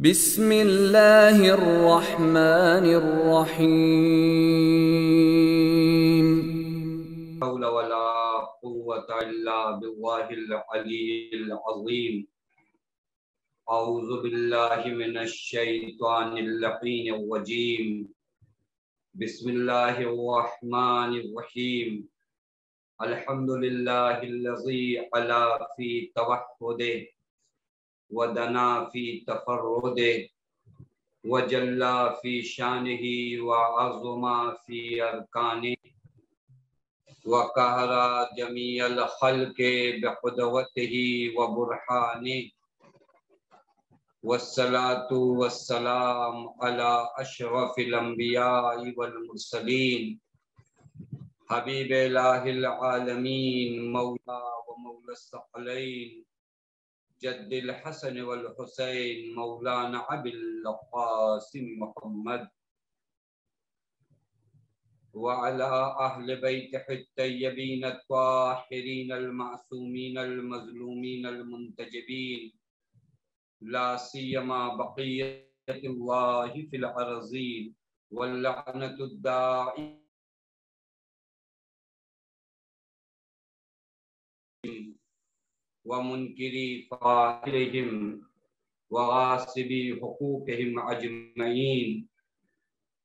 بسم اللہ الرحمن الرحیم حول ولا قوة الا باللہ العلی العظیم اعوذ باللہ من الشیطان اللعین الرجیم بسم اللہ الرحمن الرحیم الحمد للہ الذی علا فی توحدہ ودنا فی تفردہ وجلا فی شانہ وعظما فی ارکانہ وقہر جمیع الخلق بقدرتہ وبرہانہ والصلاة والسلام علی اشرف الانبیاء والمرسلین حبیب الہ العالمین مولا و مولا الثقلین جد الحسن والحسین مولانا ابی القاسم محمد وعلى اہل بیتہ الطیبین الطاہرین المعصومین المظلومین المنتجبین لا سیما بقیت اللہ فی الارضین واللعنۃ الداعی ومنکری فاعلہم وغاصبی حقوقہم اجمعین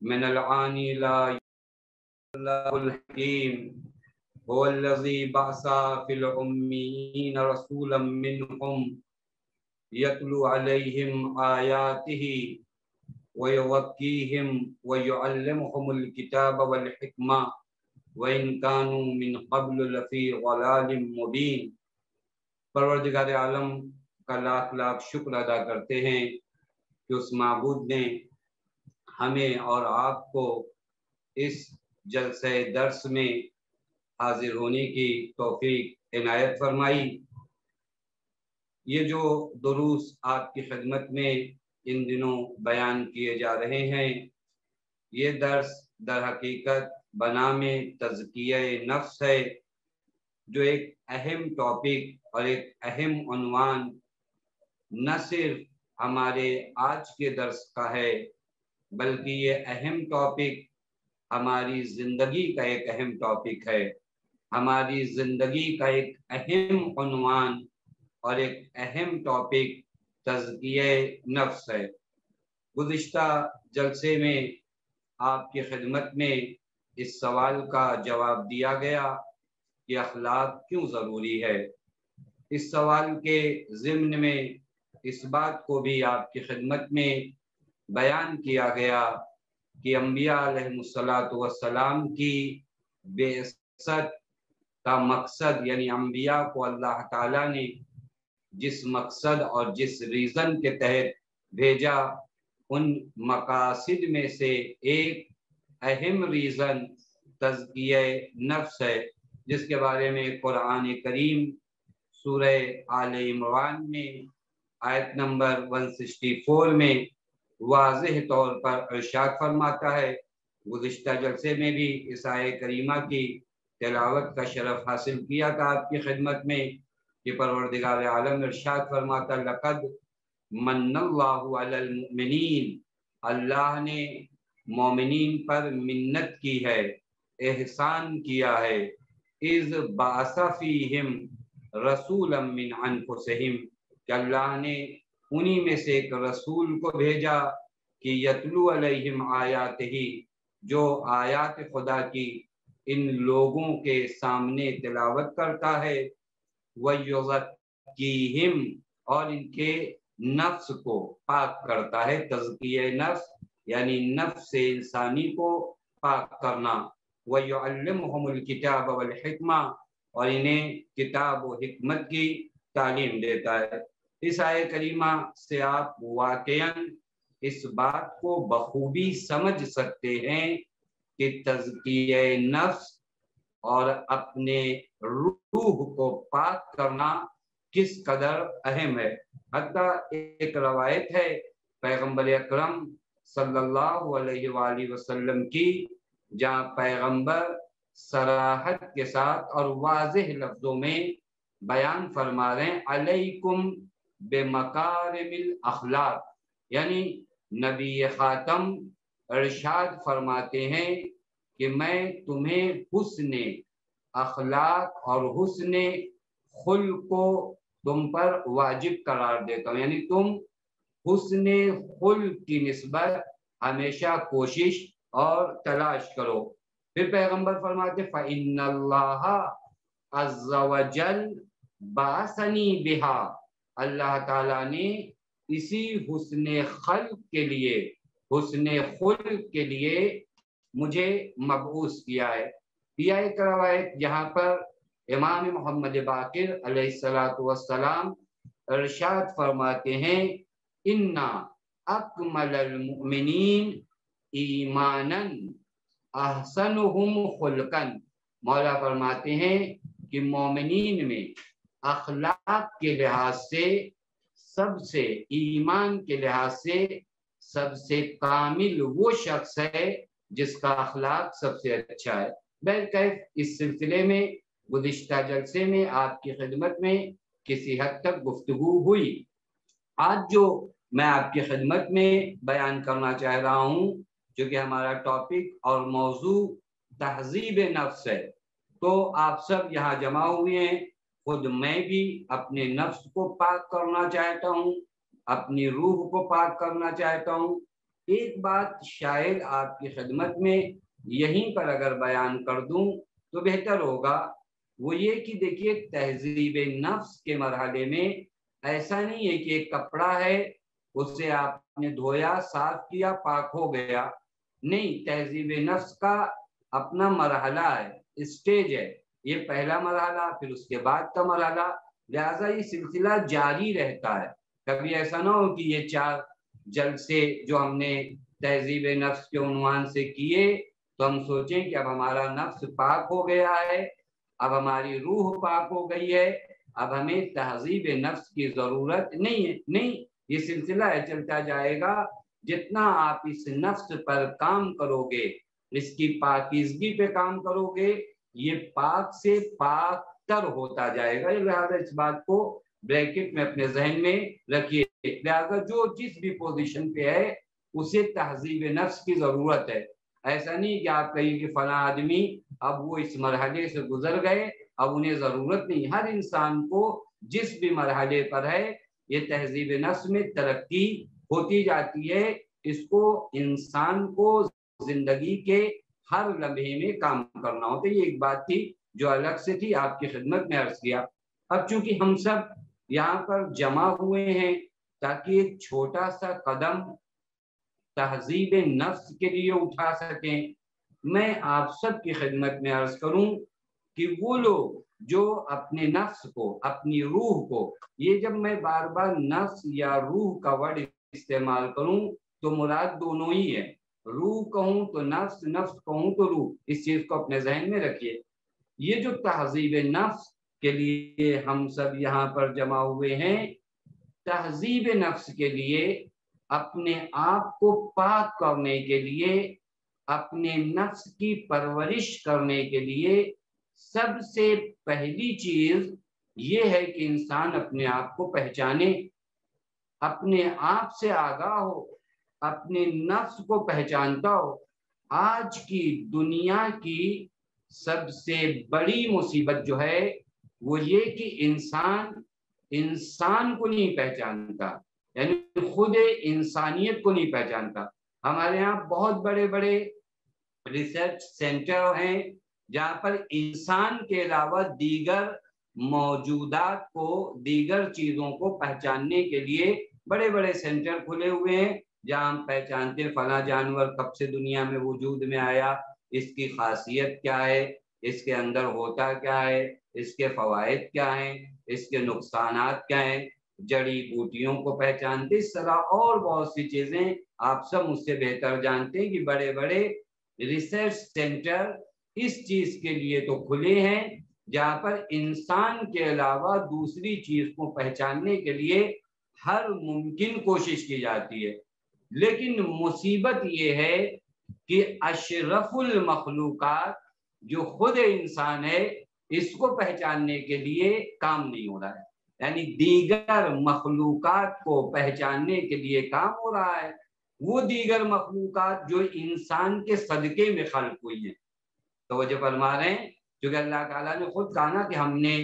من العانی لا اللہ الحکیم هو الذی بعث فی الامین رسولا منہم یتلو علیہم آیاتہ ویزکیہم ویعلمہم الکتاب والحکمہ وإن كانوا من قبل لفی ضلال مبین۔ پروردگار عالم کا لاکھ لاکھ شکر ادا کرتے ہیں کہ اس معبود نے ہمیں اور آپ کو اس جلسہ درس میں حاضر ہونے کی توفیق عنایت فرمائی۔ یہ جو دروس آپ کی خدمت میں ان دنوں بیان کیے جا رہے ہیں، یہ درس در حقیقت بنام تزکیہ نفس ہے، جو ایک اہم ٹاپک اور ایک اہم عنوان نہ صرف ہمارے آج کے درس کا ہے، بلکہ یہ اہم ٹاپک ہماری زندگی کا ایک اہم ٹاپک ہے، ہماری زندگی کا ایک اہم عنوان اور ایک اہم ٹاپک تزکیہ نفس ہے۔ گزشتہ جلسے میں آپ کی خدمت میں اس سوال کا جواب دیا گیا کہ اخلاق کیوں ضروری ہے۔ اس سوال کے ضمن میں اس بات کو بھی آپ کی خدمت میں بیان کیا گیا کہ انبیاء علیہ السلام کی بعثت کا مقصد، یعنی انبیاء کو اللہ تعالیٰ نے جس مقصد اور جس ریزن کے تحت بھیجا، ان مقاصد میں سے ایک اہم ریزن تزکیہ نفس ہے، جس کے بارے میں قرآن کریم سورہ آل عمران میں آیت نمبر 164 میں واضح طور پر ارشاد فرماتا ہے۔ گزشتہ جلسے میں بھی اس آیت کریمہ کی تلاوت کا شرف حاصل کیا تھا آپ کی خدمت میں کہ پروردگار عالم ارشاد فرماتا لقد من اللہ علی المؤمنین، اللہ نے مومنین پر منت کی ہے، احسان کیا ہے، اذ بعث فیہم رسولا من انفسہم، کہ اللہ نے انہی میں سے ایک رسول کو بھیجا کہ یتلو علیہم آیاتہ، جو آیات خدا کی ان لوگوں کے سامنے تلاوت کرتا ہے، وَيُزَكِّيهِمْ، اور ان کے نفس کو پاک کرتا ہے۔ تزکیہ نفس یعنی نفس انسانی کو پاک کرنا۔ وَيُعَلِّمُهُمُ الْكِتَابَ وَالْحِكْمَةَ، اور انہیں کتاب و حکمت کی تعلیم دیتا ہے۔ اس آیت کریمہ سے آپ واقعاً اس بات کو بخوبی سمجھ سکتے ہیں کہ تزکیہ نفس اور اپنے روح کو پاک کرنا کس قدر اہم ہے۔ حتیٰ ایک روایت ہے پیغمبر اکرم صلی اللہ علیہ وآلہ وسلم کی، جہاں پیغمبر صراحت کے ساتھ اور واضح لفظوں میں بیان فرما رہے ہیں علیکم بمکارم الاخلاق، یعنی نبی خاتم ارشاد فرماتے ہیں کہ میں تمہیں حسن اخلاق اور حسن خلق کو تم پر واجب قرار دیتا ہوں، یعنی تم حسن خلق کی نسبت ہمیشہ کوشش اور تلاش کرو۔ پھر پیغمبر فرماتے فَإِنَّ اللَّهَ عَزَّ وَجَلَّ بَعَثَنِي بِهَا، اللہ تعالیٰ نے اسی حسن خلق کے لیے، حسن خلق کے لیے مجھے مبعوث کیا ہے۔ یہ ایک روایت جہاں پر امام محمد باقر علیہ السلام ارشاد فرماتے ہیں اِنَّا اکمل المؤمنین ایمانا احسنہم خلقا، مولا فرماتے ہیں کہ مومنین میں اخلاق کے لحاظ سے سب سے، ایمان کے لحاظ سے سب سے کامل وہ شخص ہے جس کا اخلاق سب سے اچھا ہے۔ بہرکیف اس سلسلے میں گزشتہ جلسے میں آپ کی خدمت میں کسی حد تک گفتگو ہوئی۔ آج جو میں آپ کی خدمت میں بیان کرنا چاہ رہا ہوں، جو کہ ہمارا ٹاپک اور موضوع تہذیب نفس ہے، تو آپ سب یہاں جمع ہوئے ہیں، خود میں بھی اپنے نفس کو پاک کرنا چاہتا ہوں، اپنی روح کو پاک کرنا چاہتا ہوں۔ ایک بات شاید آپ کی خدمت میں یہیں پر اگر بیان کر دوں تو بہتر ہوگا، وہ یہ کہ دیکھیے تہذیب نفس کے مرحلے میں ایسا نہیں ہے کہ ایک کپڑا ہے اسے آپ نے دھویا، صاف کیا، پاک ہو گیا، نہیں، تہذیب نفس کا اپنا مرحلہ ہے، اسٹیج ہے، یہ پہلا مرحلہ، پھر اس کے بعد کا مرحلہ، لہذا یہ سلسلہ جاری رہتا ہے۔ کبھی ایسا نہ ہو کہ یہ 4 جلسے جو ہم نے تہذیب نفس کے عنوان سے کیے تو ہم سوچیں کہ اب ہمارا نفس پاک ہو گیا ہے، اب ہماری روح پاک ہو گئی ہے، اب ہمیں تہذیب نفس کی ضرورت نہیں ہے۔ نہیں، یہ سلسلہ ہے، چلتا جائے گا۔ جتنا آپ اس نفس پر کام کرو گے، اس کی پاکیزگی پہ کام کرو گے، یہ پاک سے پاک تر ہوتا جائے گا۔ لہٰذا اس بات کو بریکٹ میں اپنے ذہن میں رکھیے، لہٰذا جو جس بھی پوزیشن پہ ہے اسے تہذیب نفس کی ضرورت ہے۔ ایسا نہیں کہ آپ کہیں کہ فلاں آدمی اب وہ اس مرحلے سے گزر گئے، اب انہیں ضرورت نہیں۔ ہر انسان کو جس بھی مرحلے پر ہے یہ تہذیب نفس میں ترقی ہوتی جاتی ہے، اس کو انسان کو زندگی کے ہر لمحے میں کام کرنا ہوتا ہے۔ یہ ایک بات تھی جو الگ سے تھی، آپ کی خدمت میں عرض کیا۔ اب چونکہ ہم سب یہاں پر جمع ہوئے ہیں تاکہ ایک چھوٹا سا قدم تہذیب نفس کے لیے اٹھا سکیں، میں آپ سب کی خدمت میں عرض کروں کہ وہ لوگ جو اپنے نفس کو، اپنی روح کو، یہ جب میں بار بار نفس یا روح کا ورڈ استعمال کروں تو مراد دونوں ہی ہے، روح کہوں تو نفس، نفس کہوں تو روح، اس چیز کو اپنے ذہن میں رکھیے۔ یہ جو تہذیب نفس کے لیے ہم سب یہاں پر جمع ہوئے ہیں، تہذیب نفس کے لیے، اپنے آپ کو پاک کرنے کے لیے، اپنے نفس کی پرورش کرنے کے لیے سب سے پہلی چیز یہ ہے کہ انسان اپنے آپ کو پہچانے، اپنے آپ سے آگاہ ہو، اپنے نفس کو پہچانتا ہو۔ آج کی دنیا کی سب سے بڑی مصیبت جو ہے وہ یہ کہ انسان کو نہیں پہچانتا، یعنی خود انسانیت کو نہیں پہچانتا۔ ہمارے یہاں بہت بڑے بڑے ریسرچ سینٹر ہیں جہاں پر انسان کے علاوہ دیگر موجودات کو، دیگر چیزوں کو پہچاننے کے لیے بڑے بڑے سینٹر کھلے ہوئے ہیں، جہاں ہم پہچانتے ہیں فلاں جانور کب سے دنیا میں وجود میں آیا، اس کی خاصیت کیا ہے، اس کے اندر ہوتا کیا ہے، اس کے فوائد کیا ہیں، اس کے نقصانات کیا ہیں، جڑی بوٹیوں کو پہچانتے، اس طرح اور بہت سی چیزیں آپ سب مجھ سے بہتر جانتے ہیں کہ بڑے بڑے ریسرچ سینٹر اس چیز کے لیے تو کھلے ہیں جہاں پر انسان کے علاوہ دوسری چیز کو پہچاننے کے لیے ہر ممکن کوشش کی جاتی ہے۔ لیکن مصیبت یہ ہے کہ اشرف المخلوقات جو خود انسان ہے، اس کو پہچاننے کے لیے کام نہیں ہو رہا ہے۔ یعنی دیگر مخلوقات کو پہچاننے کے لیے کام ہو رہا ہے، وہ دیگر مخلوقات جو انسان کے صدقے میں خلق ہوئی ہیں۔ توجہ فرما رہے ہیں، کیونکہ اللہ تعالیٰ نے خود کہا نا کہ ہم نے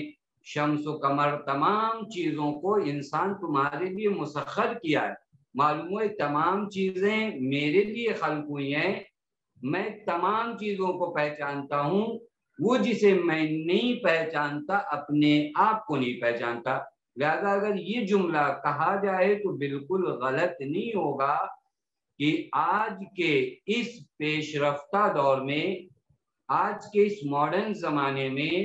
شمس و قمر تمام چیزوں کو انسان تمہارے لیے مسخر کیا ہے۔ معلوم ہے تمام چیزیں میرے لیے خلق ہوئی ہیں، میں تمام چیزوں کو پہچانتا ہوں، وہ جسے میں نہیں پہچانتا اپنے آپ کو نہیں پہچانتا۔ لہذا اگر یہ جملہ کہا جائے تو بالکل غلط نہیں ہوگا کہ آج کے اس پیش رفتہ دور میں، آج کے اس ماڈرن زمانے میں،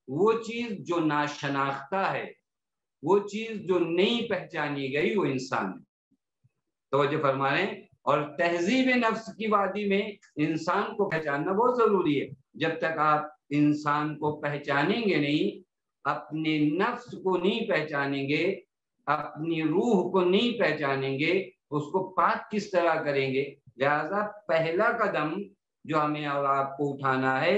وہ چیز جو ناشناختہ ہے، وہ چیز جو نہیں پہچانی گئی، وہ انسان ہے۔ توجہ فرما رہے ہیں، اور تہذیب نفس کی وادی میں انسان کو پہچاننا بہت ضروری ہے۔ جب تک آپ انسان کو پہچانیں گے نہیں، اپنے نفس کو نہیں پہچانیں گے، اپنی روح کو نہیں پہچانیں گے، اس کو پاک کس طرح کریں گے؟ لہذا پہلا قدم جو ہمیں اور آپ کو اٹھانا ہے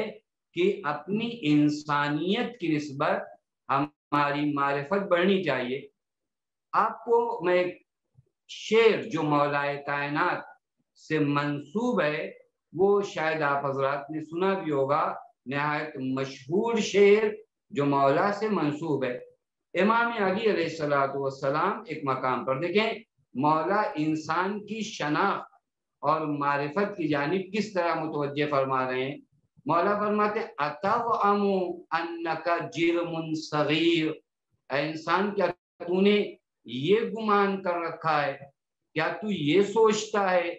کہ اپنی انسانیت کی نسبت ہماری معرفت بڑھنی چاہیے۔ آپ کو میں ایک شعر جو مولائے کائنات سے منسوب ہے، وہ شاید آپ حضرات نے سنا بھی ہوگا، نہایت مشہور شعر جو مولا سے منسوب ہے۔ امام علی علیہ السلام ایک مقام پر دیکھیں مولا انسان کی شناخت اور معرفت کی جانب کس طرح متوجہ فرما رہے ہیں۔ مولا فرماتے اتوأم انک جرم صغیر، اے انسان کیا تو نے یہ گمان کر رکھا ہے، کیا تو یہ سوچتا ہے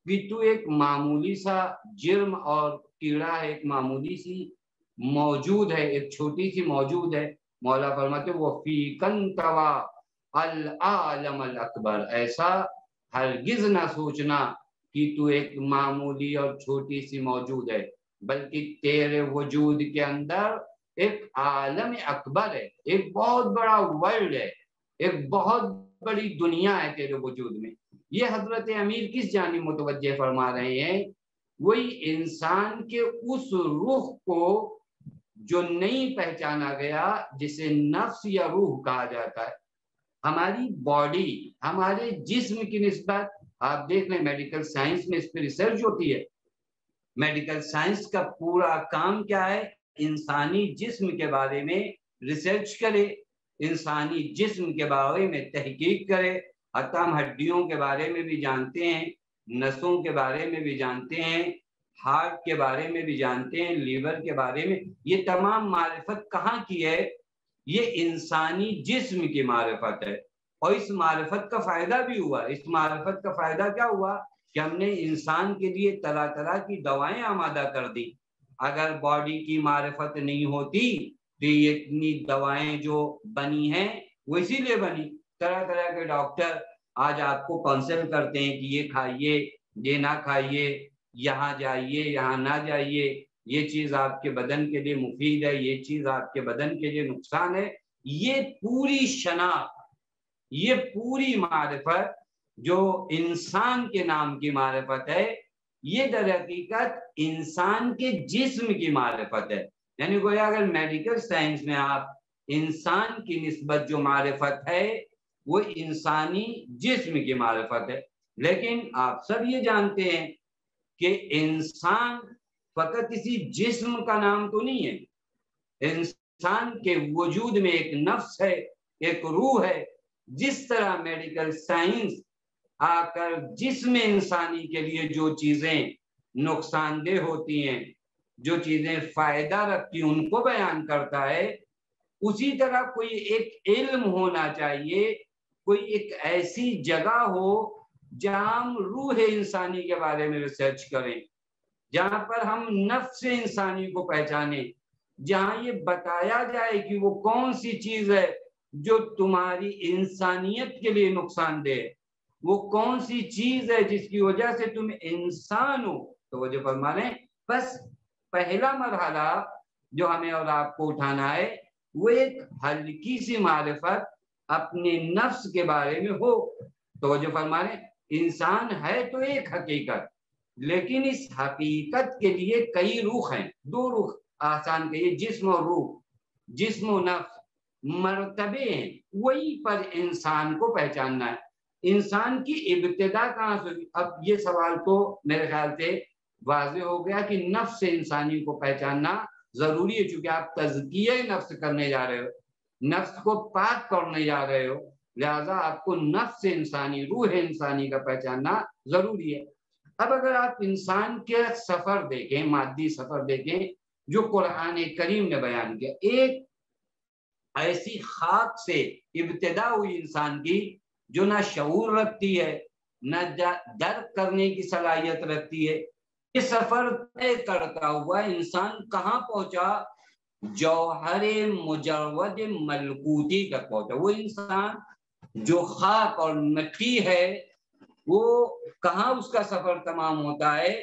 کہ تو ایک معمولی سا جرم اور کیڑا ہے، ایک معمولی سی موجود ہے، ایک چھوٹی سی موجود ہے۔ مولا فرماتے وہ فی کنتوا العالم الاکبر، ایسا ہرگز نہ سوچنا کہ تو ایک معمولی اور چھوٹی سی موجود ہے، بلکہ تیرے وجود کے اندر ایک عالم اکبر ہے، ایک بہت بڑا ورلڈ ہے، ایک بہت بڑی دنیا ہے تیرے وجود میں۔ یہ حضرت امیر کس جانب متوجہ فرما رہے ہیں؟ وہی انسان کے اس روح کو جو نہیں پہچانا گیا، جسے نفس یا روح کہا جاتا ہے۔ ہماری باڈی، ہمارے جسم کی نسبت آپ دیکھ لیں میڈیکل سائنس میں اس پہ ریسرچ ہوتی ہے۔ میڈیکل سائنس کا پورا کام کیا ہے؟ انسانی جسم کے بارے میں ریسرچ کرے، انسانی جسم کے بارے میں تحقیق کرے، حتیٰ ہم ہڈیوں کے بارے میں بھی جانتے ہیں، نسوں کے بارے میں بھی جانتے ہیں، ہارٹ کے بارے میں بھی جانتے ہیں، لیور کے بارے میں۔ یہ تمام معرفت کہاں کی ہے؟ یہ انسانی جسم کی معرفت ہے، اور اس معرفت کا فائدہ بھی ہوا۔ اس معرفت کا فائدہ کیا ہوا کہ ہم نے انسان کے لیے طرح طرح کی دوائیں آمادہ کر دی۔ اگر باڈی کی معرفت نہیں ہوتی تو یہ اتنی دوائیں جو بنی ہیں وہ اسی لیے بنی۔ طرح طرح کے ڈاکٹر آج آپ کو کونسل کرتے ہیں کہ یہ کھائیے، یہ نہ کھائیے، یہاں جائیے، یہاں نہ جائیے، یہ چیز آپ کے بدن کے لیے مفید ہے، یہ چیز آپ کے بدن کے لیے نقصان ہے۔ یہ پوری شناخت، یہ پوری معرفت جو انسان کے نام کی معرفت ہے، یہ در حقیقت انسان کے جسم کی معرفت ہے۔ یعنی گویا اگر میڈیکل سائنس میں آپ انسان کی نسبت جو معرفت ہے وہ انسانی جسم کی معرفت ہے، لیکن آپ سب یہ جانتے ہیں کہ انسان فقط کسی جسم کا نام تو نہیں ہے، انسان کے وجود میں ایک نفس ہے، ایک روح ہے۔ جس طرح میڈیکل سائنس آ کر جسم انسانی کے لیے جو چیزیں نقصان دہ ہوتی ہیں، جو چیزیں فائدہ رکھتی ہیں، ان کو بیان کرتا ہے، اسی طرح کوئی ایک علم ہونا چاہیے، کوئی ایک ایسی جگہ ہو جہاں ہم روح انسانی کے بارے میں ریسرچ کریں، جہاں پر ہم نفس انسانی کو پہچانیں، جہاں یہ بتایا جائے کہ وہ کون سی چیز ہے جو تمہاری انسانیت کے لیے نقصان دہ ہے، وہ کون سی چیز ہے جس کی وجہ سے تم انسان ہو۔ توجہ فرما لیں، بس پہلا مرحلہ جو ہمیں اور آپ کو اٹھانا ہے وہ ایک ہلکی سی معرفت اپنے نفس کے بارے میں ہو۔ توجہ فرما لیں، انسان ہے تو ایک حقیقت، لیکن اس حقیقت کے لیے کئی روح ہیں، دو روح آسان کہیے، جسم اور روح، جسم و نفس۔ مرتبے ہیں، وہی پر انسان کو پہچاننا ہے۔ انسان کی ابتدا کہاں سے؟ اب یہ سوال تو میرے خیال سے واضح ہو گیا کہ نفس انسانی کو پہچاننا ضروری ہے، چونکہ آپ تزکیہ نفس کرنے جا رہے ہو، نفس کو پاک کرنے جا رہے ہو، لہذا آپ کو نفس انسانی، روح انسانی کا پہچاننا ضروری ہے۔ اب اگر آپ انسان کے سفر دیکھیں، مادی سفر دیکھیں جو قرآن کریم نے بیان کیا، ایک ایسی خاک سے ابتدا ہوئی انسان کی جو نہ شعور رکھتی ہے نہ درک کرنے کی صلاحیت رکھتی ہے۔ یہ سفر طے کرتا ہوا انسان کہاں پہنچا؟ جوہر مجرد ملکوتی تک پہنچا۔ وہ انسان جو خاک اور مٹی ہے، وہ کہاں اس کا سفر تمام ہوتا ہے؟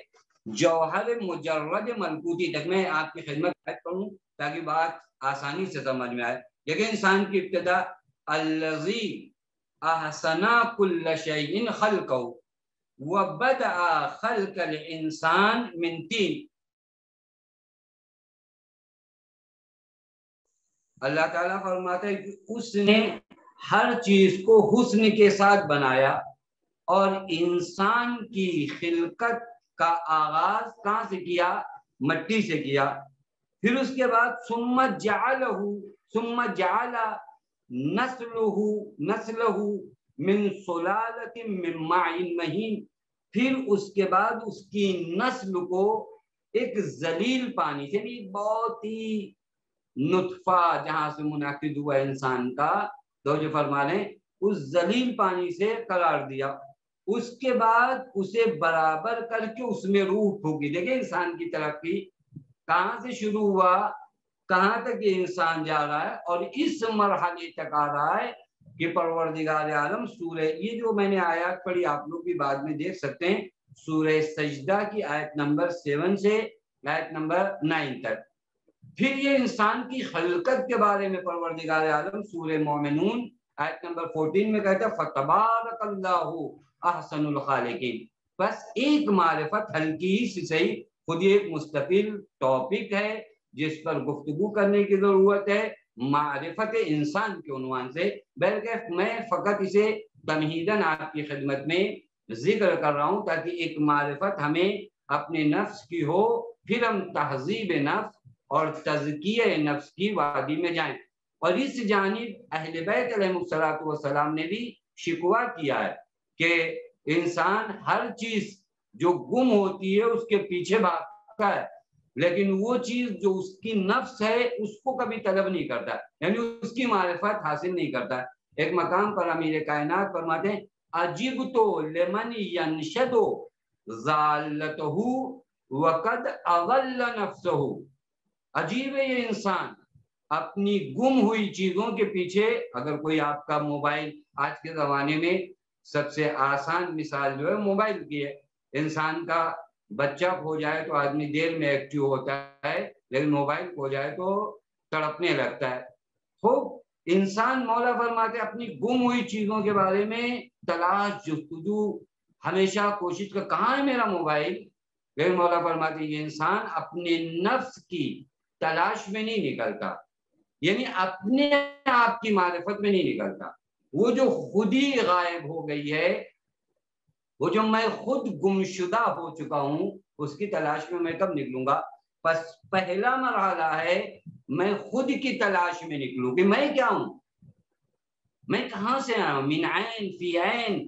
جوہر مجرد ملکوتی تک۔ میں آپ کی خدمت کروں تاکہ بات آسانی سے سمجھ میں آئے۔ لیکن انسان کی ابتدا الذی احسن کل شیء خلقہ وبدأ خلق الانسان من طین۔ اللہ تعالیٰ فرماتا ہے کہ اس نے ہر چیز کو حسن کے ساتھ بنایا، اور انسان کی خلقت کا آغاز کہاں سے کیا؟ مٹی سے کیا۔ پھر اس کے بعد ثم جعل نسلہ من سلالۃ من ماء مہین۔ پھر اس کے بعد اس کی نسل کو ایک ذلیل پانی سے، بھی بہت ہی نطفہ جہاں سے منعقد ہوا انسان کا، تو جو فرما لیں اس ذلیل پانی سے قرار دیا۔ اس کے بعد اسے برابر کر کے اس میں روح پھونکی۔ دیکھیں انسان کی ترقی کہاں سے شروع ہوا، کہاں تک یہ انسان جا رہا ہے، اور اس مرحلے تک آ رہا ہے کہ پروردگار عالم سورہ، یہ جو میں نے آیات پڑھی آپ لوگ بھی بعد میں دیکھ سکتے ہیں، سورہ سجدہ کی آیت نمبر 7 سے آیت نمبر 9 تک۔ پھر یہ انسان کی خلقت کے بارے میں پروردگار عالم سورہ مومنون آیت نمبر 14 میں کہتا ہے فَتَبَارَكَ اللَّهُ احسن الخالقین۔ بس ایک معرفت ہلکی سی صحیح، خود یہ ایک مستقل ٹاپک ہے جس پر گفتگو کرنے کی ضرورت ہے، معرفت انسان کے عنوان سے، بلکہ میں فقط اسے تمہیداً آپ کی خدمت میں ذکر کر رہا ہوں تاکہ ایک معرفت ہمیں اپنے نفس کی ہو، پھر ہم تہذیب نفس اور تزکیہ نفس کی وادی میں جائیں۔ اور اس جانب اہل بیت علیہ السلام نے بھی شکوہ کیا ہے کہ انسان ہر چیز جو گم ہوتی ہے اس کے پیچھے بھاگتا ہے، لیکن وہ چیز جو اس کی نفس ہے اس کو کبھی طلب نہیں کرتا، یعنی اس کی معرفت حاصل نہیں کرتا۔ ایک مقام پر امیر کائنات فرماتے ہیں عجبت لمن ینشد ضالتہ وقد اضل نفسہ۔ عجیب ہے یہ انسان اپنی گم ہوئی چیزوں کے پیچھے، اگر کوئی آپ کا موبائل، آج کے زمانے میں سب سے آسان مثال جو ہے موبائل کی ہے، انسان کا بچہ کھو جائے تو آدمی دیر میں ایکٹیو ہوتا ہے، لیکن موبائل کھو جائے تو تڑپنے لگتا ہے۔ خوب انسان مولا فرماتے اپنی گم ہوئی چیزوں کے بارے میں تلاش جستجو ہمیشہ کوشش کر، کہاں ہے میرا موبائل؟ لیکن مولا فرماتے یہ انسان اپنے نفس کی تلاش میں نہیں نکلتا، یعنی اپنے آپ کی معرفت میں نہیں نکلتا۔ وہ جو خود ہی غائب ہو گئی ہے، وہ جو میں خود گمشدہ ہو چکا ہوں، اس کی تلاش میں کب نکلوں گا؟ پس پہلا مرحلہ ہے میں خود کی تلاش میں نکلوں کہ میں کیا ہوں، میں کہاں سے آیا ہوں، من عین فی عین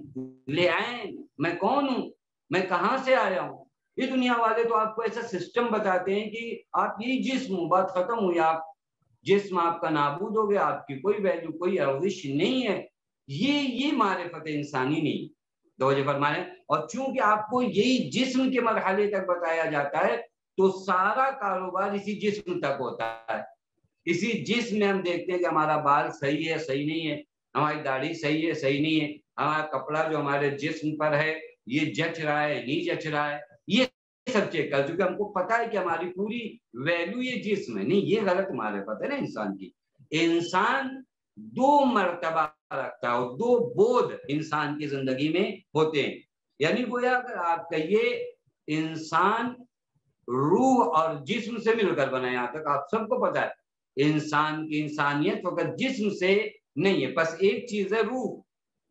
لعین، میں کون ہوں، میں کہاں سے آیا ہوں۔ یہ دنیا والے تو آپ کو ایسا سسٹم بتاتے ہیں کہ آپ یہی جسم، بات ختم ہوئی، آپ جسم آپ کا نابود ہو گیا، آپ کی کوئی ویلیو، کوئی ارزش نہیں ہے۔ یہ معرفت انسانی نہیں، توجہ فرمائیں۔ اور چونکہ آپ کو یہی جسم کے مرحلے تک بتایا جاتا ہے تو سارا کاروبار اسی جسم تک ہوتا ہے۔ اسی جسم میں ہم دیکھتے ہیں کہ ہمارا بال صحیح ہے، صحیح نہیں ہے، ہماری داڑھی صحیح ہے، صحیح نہیں ہے، ہمارا کپڑا جو ہمارے جسم پر ہے یہ جچ رہا ہے، نہیں جچ رہا ہے، یہ سب چیک کر، چونکہ ہم کو پتا ہے کہ ہماری پوری ویلیو یہ جسم ہے۔ نہیں، یہ غلط معرفت ہے نا انسان کی۔ انسان دو مرتبہ رکھتا ہے، دو بود انسان کی زندگی میں ہوتے ہیں، یعنی گویا اگر آپ کہیے انسان روح اور جسم سے مل کر بنا، یہاں تک آپ سب کو پتا ہے۔ انسان کی انسانیت فقط جسم سے نہیں ہے، بس ایک چیز ہے روح،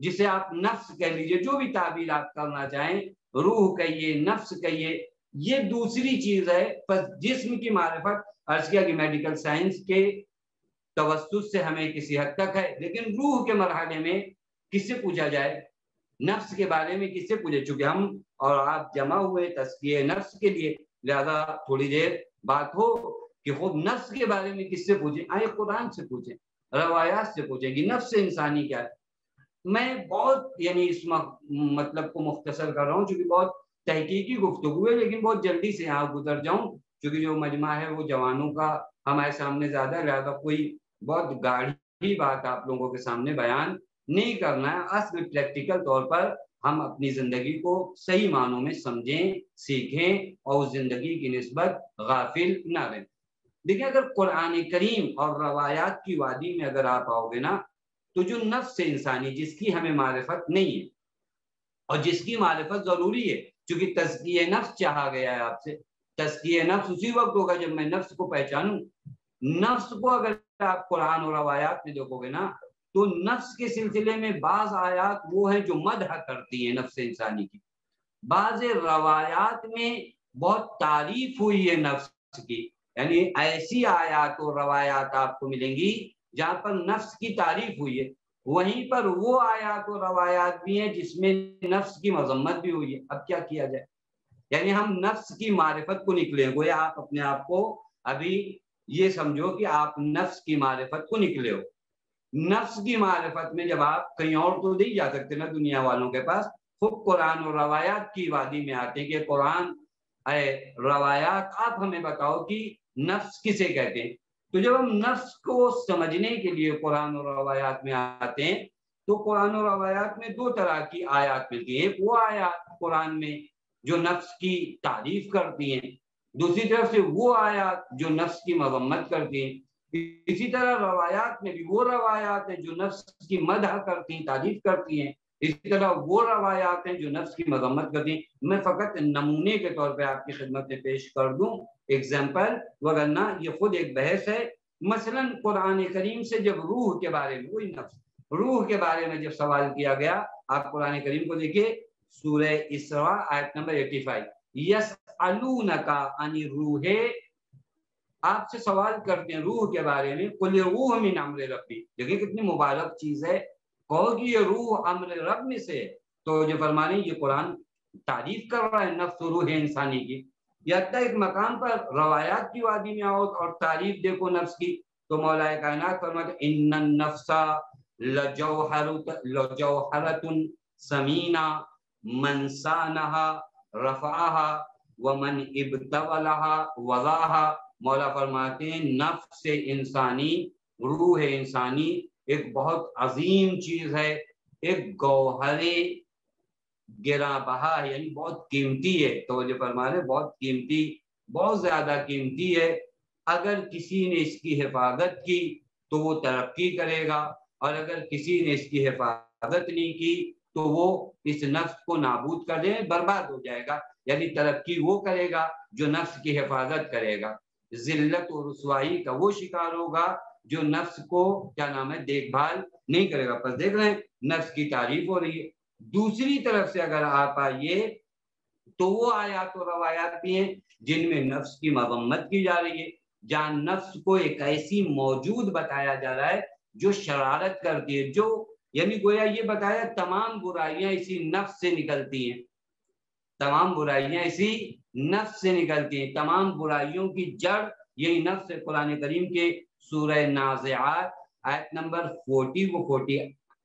جسے آپ نفس کہہ لیجئے، جو بھی تعبیر آپ کرنا چاہیں، روح کہیے، نفس کہیے، یہ دوسری چیز ہے۔ بس جسم کی معرفت عرض کیا کہ میڈیکل سائنس کے توسط سے ہمیں کسی حد تک ہے، لیکن روح کے مرحلے میں کس سے پوچھا جائے؟ نفس کے بارے میں کس سے پوچھے؟ چونکہ ہم اور آپ جمع ہوئے تزکیہ نفس کے لیے، لہذا تھوڑی دیر بات ہو کہ خود نفس کے بارے میں کس سے پوچھیں؟ آئے قرآن سے پوچھیں، روایات سے پوچھیں کہ نفس انسانی کیا ہے۔ میں بہت اس مطلب کو مختصر کر رہا ہوں چونکہ بہت تحقیقی گفتگو ہے، لیکن بہت جلدی سے یہاں گزر جاؤں چونکہ جو مجمع ہے وہ جوانوں کا ہمارے سامنے زیادہ ہے، لہذا کوئی بہت گاڑھی بات آپ لوگوں کے سامنے بیان نہیں کرنا ہے۔ اصل پریکٹیکل طور پر ہم اپنی زندگی کو صحیح معنوں میں سمجھیں، سیکھیں اور اس زندگی کی نسبت غافل نہ رہیں۔ دیکھیں، اگر قرآن کریم اور روایات کی وادی میں اگر آپ آؤ گے نا، تو جو نفس انسانی جس کی ہمیں معرفت نہیں ہے اور جس کی معرفت ضروری ہے، چونکہ تزکیہ نفس چاہا گیا ہے آپ سے، تزکیہ نفس اسی وقت ہوگا جب میں نفس کو پہچانوں۔ نفس کو اگر آپ قرآن اور روایات میں دیکھو گے نا، تو نفس کے سلسلے میں بعض آیات وہ ہیں جو مدح کرتی ہیں نفس انسانی کی، بعض روایات میں بہت تعریف ہوئی ہے نفس کی، یعنی ایسی آیات اور روایات آپ کو ملیں گی جہاں پر نفس کی تعریف ہوئی ہے، وہیں پر وہ آیات و روایات بھی ہیں جس میں نفس کی مذمت بھی ہوئی ہے۔ اب کیا کیا جائے؟ یعنی ہم نفس کی معرفت کو نکلے، گویا آپ اپنے آپ کو ابھی یہ سمجھو کہ آپ نفس کی معرفت کو نکلے ہو۔ نفس کی معرفت میں جب آپ کہیں اور تو نہیں جا سکتے نا دنیا والوں کے پاس، خود قرآن اور روایات کی وادی میں آتے ہیں کہ قرآن اے روایات آپ ہمیں بتاؤ کہ نفس کسے کہتے ہیں۔ تو جب ہم نفس کو سمجھنے کے لیے قرآن اور روایات میں آتے ہیں تو قرآن اور روایات میں دو طرح کی آیات ملتی ہیں، ایک وہ آیات قرآن میں جو نفس کی تعریف کرتی ہیں، دوسری طرف سے وہ آیات جو نفس کی مذمت کرتی ہیں۔ اسی طرح روایات میں بھی وہ روایات ہیں جو نفس کی مدح کرتی ہیں، تعریف کرتی ہیں، اسی طرح وہ روایات ہیں جو نفس کی مذمت کرتی ہیں۔ میں فقط نمونے کے طور پہ آپ کی خدمت میں پیش کر دوں ایگزامپل، وگرنہ یہ خود ایک بحث ہے۔ مثلا قرآن کریم سے جب روح کے بارے میں، وہی نفس، روح کے بارے میں جب سوال کیا گیا، آپ قرآن کریم کو دیکھیے، سورہ اسراء آیت نمبر 85، یسألونک عن الروح، آپ سے سوال کرتے ہیں روح کے بارے میں، قل روح من امر ربی، دیکھیں کتنی مبارک چیز ہے، کہو کہ یہ روح امر رب میں سے، تو جو فرما رہے ہیں یہ قرآن تعریف کر رہا ہے نفس و روح انسانی کی۔ یا حتیٰ ایک مقام پر روایات کی وادی میں آؤ اور تعریف دیکھو نفس کی، تو مولا کائنات فرماتے ہیں ان النفس لجوہرۃ ثمینہ من صانها رفعها ومن ابتولها وضعها۔ مولا فرماتے ہیں نفس انسانی، روح انسانی ایک بہت عظیم چیز ہے، ایک گوہر گراں بہا ہے، یعنی بہت قیمتی ہے، توجہ فرما رہے، بہت قیمتی، بہت زیادہ قیمتی ہے۔ اگر کسی نے اس کی حفاظت کی تو وہ ترقی کرے گا، اور اگر کسی نے اس کی حفاظت نہیں کی تو وہ اس نفس کو نابود کر دے، برباد ہو جائے گا۔ یعنی ترقی وہ کرے گا جو نفس کی حفاظت کرے گا، ذلت و رسوائی کا وہ شکار ہوگا جو نفس کو کیا نام ہے دیکھ بھال نہیں کرے گا۔ پس دیکھ رہے ہیں نفس کی تعریف ہو رہی ہے۔ دوسری طرف سے اگر آپ آئیے تو وہ آیات و روایات بھی ہیں جن میں نفس کی مذمت کی جا رہی ہے، جہاں نفس کو ایک ایسی موجود بتایا جا رہا ہے جو شرارت کرتی ہے، جو یعنی گویا یہ بتایا تمام برائیاں اسی نفس سے نکلتی ہیں، تمام برائیاں اسی نفس سے نکلتی ہیں، تمام برائیوں کی جڑ یہی نفس ہے۔ قرآن کریم کے سورہ نازعات آیت نمبر 40 و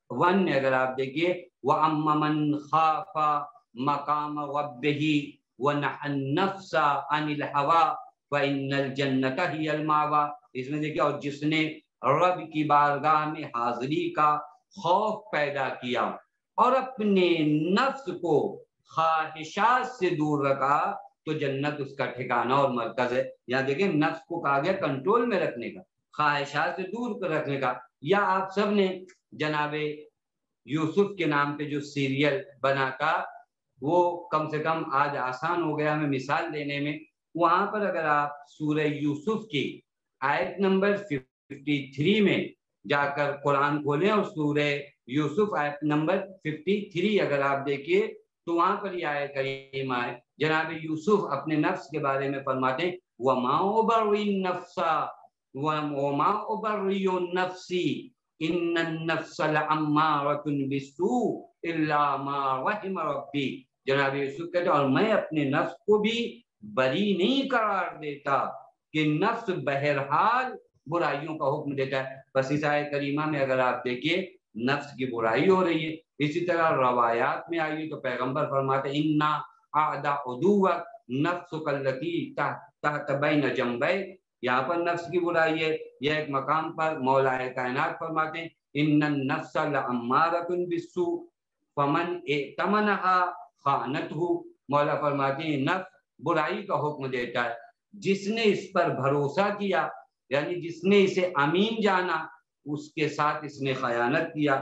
41 میں اگر آپ دیکھیے، وَأَمَّا مَنْ خَافَ مَقَامَ رَبِّهِ وَنَهَى النَّفْسَ عَنِ الْهَوَىٰ فَإِنَّ الْجَنَّةَ هِيَ الْمَأْوَىٰ۔ اس میں دیکھیے، اور جس نے رب کی بارگاہ میں حاضری کا خوف پیدا کیا اور اپنے نفس کو خواہشات سے دور رکھا تو جنت اس کا ٹھکانہ اور مرکز ہے۔ یہاں دیکھیں نفس کو کہا گیا کنٹرول میں رکھنے کا، خواہشات سے دور کر رکھنے کا۔ یا آپ سب نے جناب یوسف کے نام پہ جو سیریل بنا تھا، وہ کم سے کم آج آسان ہو گیا ہمیں مثال دینے میں۔ وہاں پر اگر آپ سورہ یوسف کی آیت نمبر 53 میں جا کر قرآن کھولیں اور سورہ یوسف آیت نمبر 53 اگر آپ دیکھیے تو وہاں پر یہ آیت کریمہ ہے، جناب یوسف اپنے نفس کے بارے میں فرماتے ہیں وَمَا أُبَرِّئُ النَّفْسَ وَمَا أُبَرِّئُ نَفْسِي إِنَّ النَّفْسَ لَأَمَّارَةٌ بِالسُّوءِ إِلَّا مَا رَحِمَ رَبِّي۔ جناب یوسف کہتے ہیں اور میں اپنے نفس کو بھی بری نہیں قرار دیتا کہ نفس بہرحال برائیوں کا حکم دیتا ہے۔ بس اس آیت کریمہ میں اگر آپ دیکھیے نفس کی برائی ہو رہی ہے۔ اسی طرح روایات میں آئی تو پیغمبر فرماتے ہیں اِنَّا أَعْدَ عُدُوَّكَ نَفْسُكَ الَّتِي تَحْتَ بَيْنَ جَنبَيْكَ، یہاں پر نفس کی برائی ہے۔ یہ ایک مقام پر مولا کائنات فرماتے ہیں إِنَّ النَّفْسَ لَأَمَّارَةٌ بِالسُّوءِ فَمَنْ ائْتَمَنَهَا خَانَتْهُ۔ مولا فرماتے ہیں نفس برائی کا حکم دیتا ہے، جس نے اس پر بھروسہ کیا یعنی جس نے اسے امین جانا اس کے ساتھ اس نے خیانت کیا۔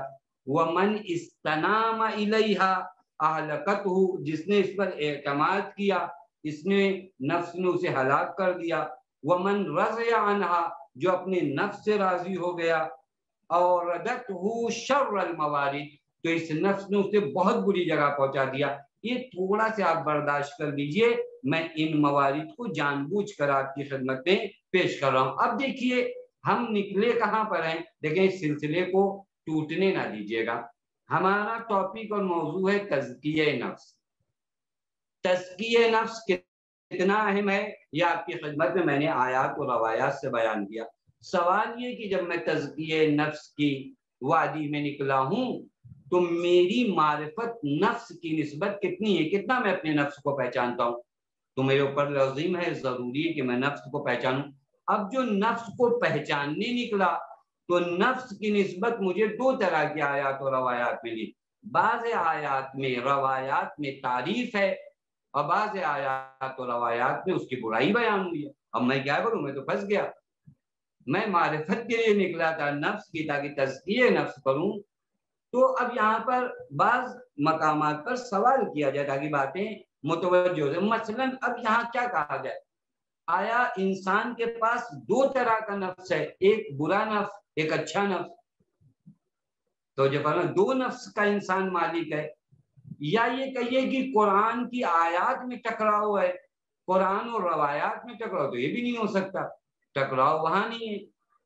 وَمَنْ اسْتَنَامَ إِلَيْهَا أَهْلَكَتْهُ، جس نے اس پر اعتماد کیا اس نے نفس نے اسے ہلاک کر دیا۔ وَمَنْ رَضِيَ عَنْهَا، جو اپنے نفس سے راضی ہو گیا۔ أَوْرَدَتْهُ شَرَّ الْمَوَارِدِ، تو اس نفس نے اسے بہت بری جگہ پہنچا دیا۔ یہ تھوڑا سے آپ برداشت کر لیجئے، میں ان موارد کو جان بوجھ کر آپ کی خدمت میں پیش کر رہا ہوں۔ اب دیکھیے ہم نکلے کہاں پر ہیں، دیکھیں اس سلسلے کو ٹوٹنے نہ دیجیے گا۔ ہمارا ٹاپک اور موضوع ہے تزکیہ نفس۔ تزکیہ نفس کتنا اہم ہے یہ آپ کی خدمت میں نے آیات و روایات سے بیان کیا۔ سوال یہ کہ جب میں تزکیہ نفس کی وادی میں نکلا ہوں تو میری معرفت نفس کی نسبت کتنی ہے، کتنا میں اپنے نفس کو پہچانتا ہوں؟ تو میرے اوپر لازم ہے، ضروری ہے کہ میں نفس کو پہچانوں۔ اب جو نفس کو پہچاننے نکلا تو نفس کی نسبت مجھے دو طرح کی آیات و روایات ملی۔ بعض آیات میں روایات میں تعریف ہے اور بعض آیات و روایات میں اس کی برائی بیان ہوئی ہے۔ اب میں کیا کروں، میں تو پھنس گیا۔ میں معرفت کے لیے نکلا تھا نفس کی تاکہ تزکیہ نفس کروں، تو اب یہاں پر بعض مقامات پر سوال کیا جائے تاکہ باتیں متوجہ ہو جائیں۔ مثلاً اب یہاں کیا کہا جائے، آیا انسان کے پاس دو طرح کا نفس ہے، ایک برا نفس ایک اچھا نفس؟ تو جو فرمایا دو نفس کا انسان مالک ہے، یا یہ کہیے کہ قرآن کی آیات میں ٹکراؤ ہے، قرآن اور روایات میں ٹکراؤ؟ تو یہ بھی نہیں ہو سکتا، ٹکراؤ وہاں نہیں ہے۔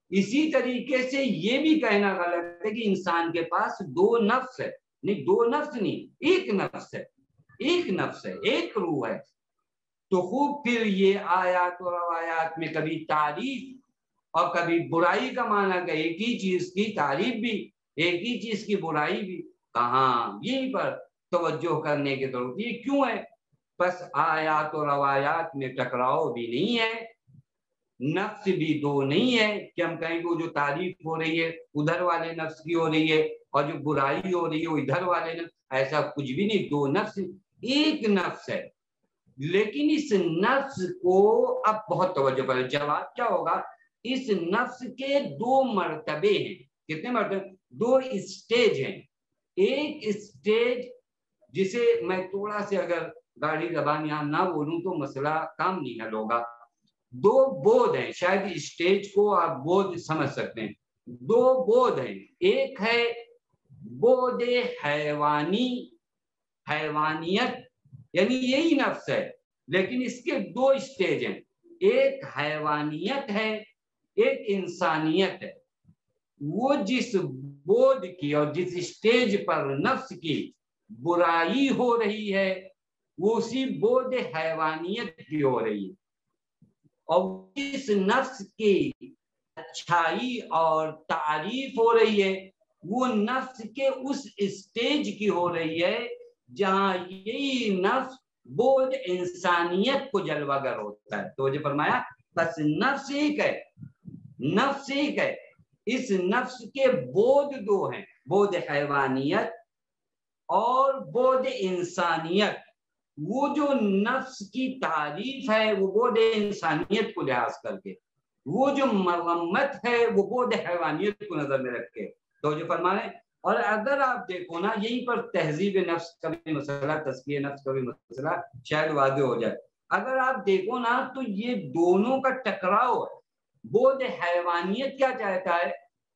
اسی طریقے سے یہ بھی کہنا غلط ہے کہ انسان کے پاس دو نفس ہے، نہیں دو نفس نہیں، ایک نفس ہے، ایک نفس ہے، ایک روح ہے۔ تو خوب پھر یہ آیات و روایات میں کبھی تعریف اور کبھی برائی کا معنی کہ ایک ہی چیز کی تعریف بھی ایک ہی چیز کی برائی بھی، کہاں یہیں پر توجہ کرنے کی ضرورت ہے۔ کیوں ہے؟ بس آیات و روایات میں ٹکراؤ بھی نہیں ہے، نفس بھی دو نہیں ہے کہ ہم کہیں کہ جو تعریف ہو رہی ہے ادھر والے نفس کی ہو رہی ہے اور جو برائی ہو رہی ہے وہ ادھر والے نفس، ایسا کچھ بھی نہیں، دو نفس ایک نفس ہے۔ لیکن اس نفس کو اب بہت توجہ کریں، جواب کیا ہوگا؟ اس نفس کے دو مرتبے ہیں۔ کتنے مرتبے؟ دو اسٹیج ہیں۔ ایک اسٹیج جسے میں تھوڑا سے اگر گاڑی زبان یہاں نہ بولوں تو مسئلہ کام نہیں حل ہوگا۔ دو بود ہیں، شاید اسٹیج کو آپ بود سمجھ سکتے ہیں۔ دو بود ہیں، ایک ہے بود حیوانی، حیوانیت یعنی یہی نفس ہے لیکن اس کے دو اسٹیج ہیں، ایک حیوانیت ہے ایک انسانیت ہے۔ وہ جس بود کی اور جس اسٹیج پر نفس کی برائی ہو رہی ہے وہ اسی بود حیوانیت کی ہو رہی ہے، اور اس نفس کی اچھائی اور تعریف ہو رہی ہے وہ نفس کے اس اسٹیج کی ہو رہی ہے جہاں یہی نفس بود انسانیت کو جلوہ گر ہوتا ہے۔ تو جو فرمایا بس نفس ایک ہے، نفس ایک ہے، اس نفس کے بود دو ہیں، بود حیوانیت اور بود انسانیت۔ وہ جو نفس کی تعریف ہے وہ بود انسانیت کو لحاظ کر کے، وہ جو مرمت ہے وہ بود حیوانیت کو نظر میں رکھ کے تو جو فرمانے۔ اور اگر آپ دیکھو نا یہیں پر تہذیب نفس کا بھی مسئلہ، تزکیہ نفس کا بھی مسئلہ شاید واضح ہو جائے۔ اگر آپ دیکھو نا تو یہ دونوں کا ٹکراؤ ہے، بود حیوانیت کیا چاہتا ہے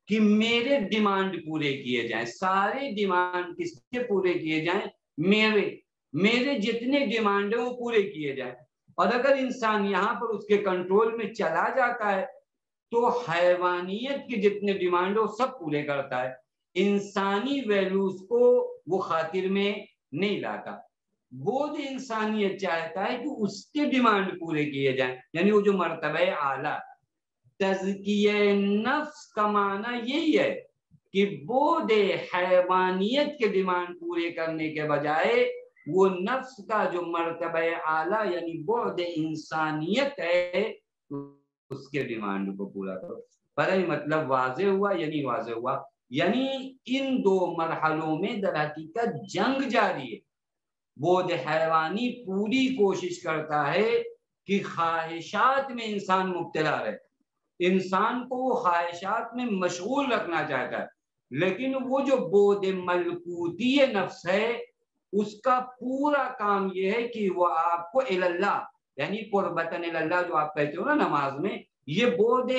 کہ میرے ڈیمانڈ پورے کیے جائیں، سارے ڈیمانڈ کس کے پورے کیے جائیں؟ میرے جتنے ڈیمانڈ ہیں وہ پورے کیے جائیں۔ اور اگر انسان یہاں پر اس کے کنٹرول میں چلا جاتا ہے تو حیوانیت کے جتنے ڈیمانڈ وہ سب پورے کرتا ہے، انسانی ویلیوز کو وہ خاطر میں نہیں لاتا۔ بود انسانیت چاہتا ہے کہ اس کے ڈیمانڈ پورے کیے جائیں، یعنی وہ جو مرتبہ اعلیٰ۔ تزکیہ نفس کا معنی یہی ہے کہ بود حیوانیت کے ڈیمانڈ پورے کرنے کے بجائے وہ نفس کا جو مرتبہ اعلیٰ یعنی بود انسانیت ہے اس کے ڈیمانڈ کو پورا کرو۔ پر مطلب واضح ہوا یا نہیں واضح ہوا؟ یعنی ان دو مرحلوں میں در حقیقت جنگ جاری ہے۔ بود حیوانی پوری کوشش کرتا ہے کہ خواہشات میں انسان مبتلا رہے، انسان کو وہ خواہشات میں مشغول رکھنا چاہتا ہے، لیکن وہ جو بود ملکوتی نفس ہے اس کا پورا کام یہ ہے کہ وہ آپ کو اللہ یعنی قربتاً اللہ جو آپ کہتے ہو نا نماز میں، یہ بود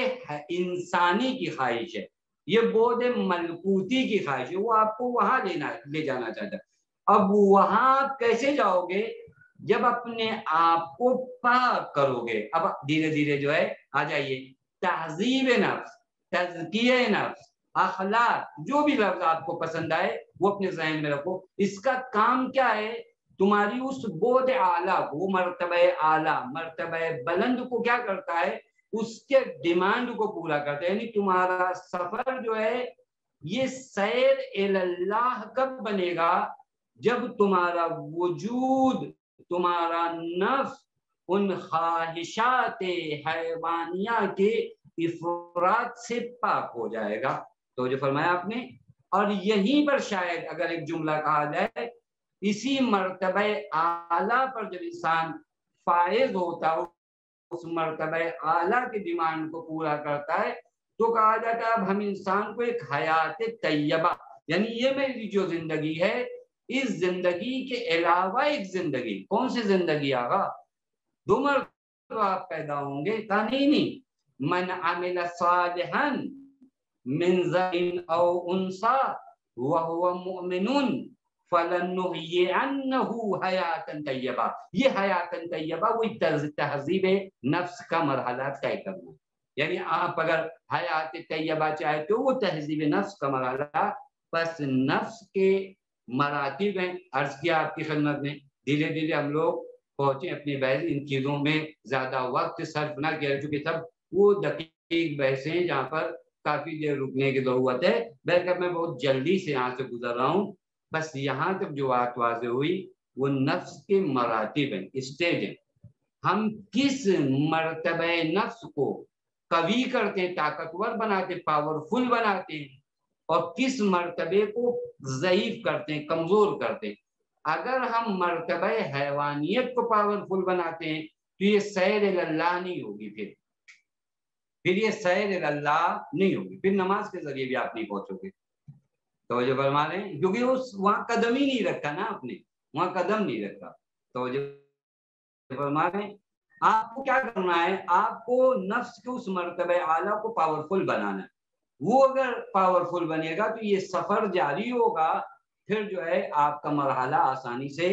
انسانی کی خواہش ہے، یہ بود ملکوتی کی خواہش ہے، وہ آپ کو وہاں لے جانا چاہتا ہے۔ اب وہاں آپ کیسے جاؤ گے؟ جب اپنے آپ کو پاک کرو گے۔ اب دھیرے دھیرے جو ہے آ جائیے، تہذیب نفس، تزکیہ نفس، اخلاق، جو بھی لفظ آپ کو پسند آئے وہ اپنے ذہن میں رکھو۔ اس کا کام کیا ہے؟ تمہاری اس بود اعلیٰ کو، مرتبہ اعلیٰ، مرتبہ بلند کو کیا کرتا ہے؟ اس کے ڈیمانڈ کو پورا کرتا ہے۔ یعنی تمہارا سفر جو ہے یہ سیر اللہ کب بنے گا؟ جب تمہارا وجود، تمہارا نفس ان خواہشات حیوانیہ کے افراد سے پاک ہو جائے گا۔ تو جو فرمایا آپ نے، اور یہیں پر شاید اگر ایک جملہ کہا جائے، اسی مرتبہ اعلیٰ پر جب انسان فائز ہوتا ہے، اس مرتبہ اعلیٰ کی ڈیمانڈ کو پورا کرتا ہے، تو کہا جاتا ہے اب ہم انسان کو ایک حیات طیبہ، یعنی یہ میری جو زندگی ہے اس زندگی کے علاوہ ایک زندگی۔ کون سی زندگی آگا؟ دو مرتبہ آپ پیدا ہوں گے، کہا نہیں، من عمل صالحا من ذکر او انثی وهو مؤمن فلنحیینہ حیاتا طیبہ۔ یہ حیاتا طیبہ وہی تہذیب نفس کا مرحلہ طے کرنا، یعنی آپ اگر حیات طیبہ چاہتے ہو وہ تہذیب نفس کا مرحلہ، بس نفس کے مراتب ہیں۔ عرض کیا آپ کی خدمت میں، دھیرے دھیرے ہم لوگ پہنچے اپنی بحث، ان چیزوں میں زیادہ وقت صرف نہ کیا، چونکہ سب وہ دقیق بحثیں ہیں جہاں پر کافی دیر رکنے کی ضرورت ہے، بلکہ میں بہت جلدی سے یہاں سے گزر رہا ہوں۔ بس یہاں تک جو بات واضح ہوئی وہ نفس کے مراتب ہیں، اسٹیج ہیں۔ ہم کس مرتبہ نفس کو قوی کرتے ہیں، طاقتور بناتے، پاورفل بناتے ہیں، اور کس مرتبے کو ضعیف کرتے ہیں، کمزور کرتے ہیں۔ اگر ہم مرتبہ حیوانیت کو پاورفل بناتے ہیں تو یہ سیر اللہ نہیں ہوگی، پھر یہ سیر اللہ نہیں ہوگی، پھر نماز کے ذریعے بھی آپ نہیں پہنچو گے۔ توجہ فرما رہے ہیں، کیونکہ وہاں قدم ہی نہیں رکھا نا آپ نے، وہاں قدم نہیں رکھا۔ توجہ فرما رہے ہیں، آپ کو کیا کرنا ہے؟ آپ کو نفس کے اس مرتبہ اعلیٰ کو پاورفل بنانا ہے۔ وہ اگر پاورفل بنے گا تو یہ سفر جاری ہوگا، پھر جو ہے آپ کا مرحلہ آسانی سے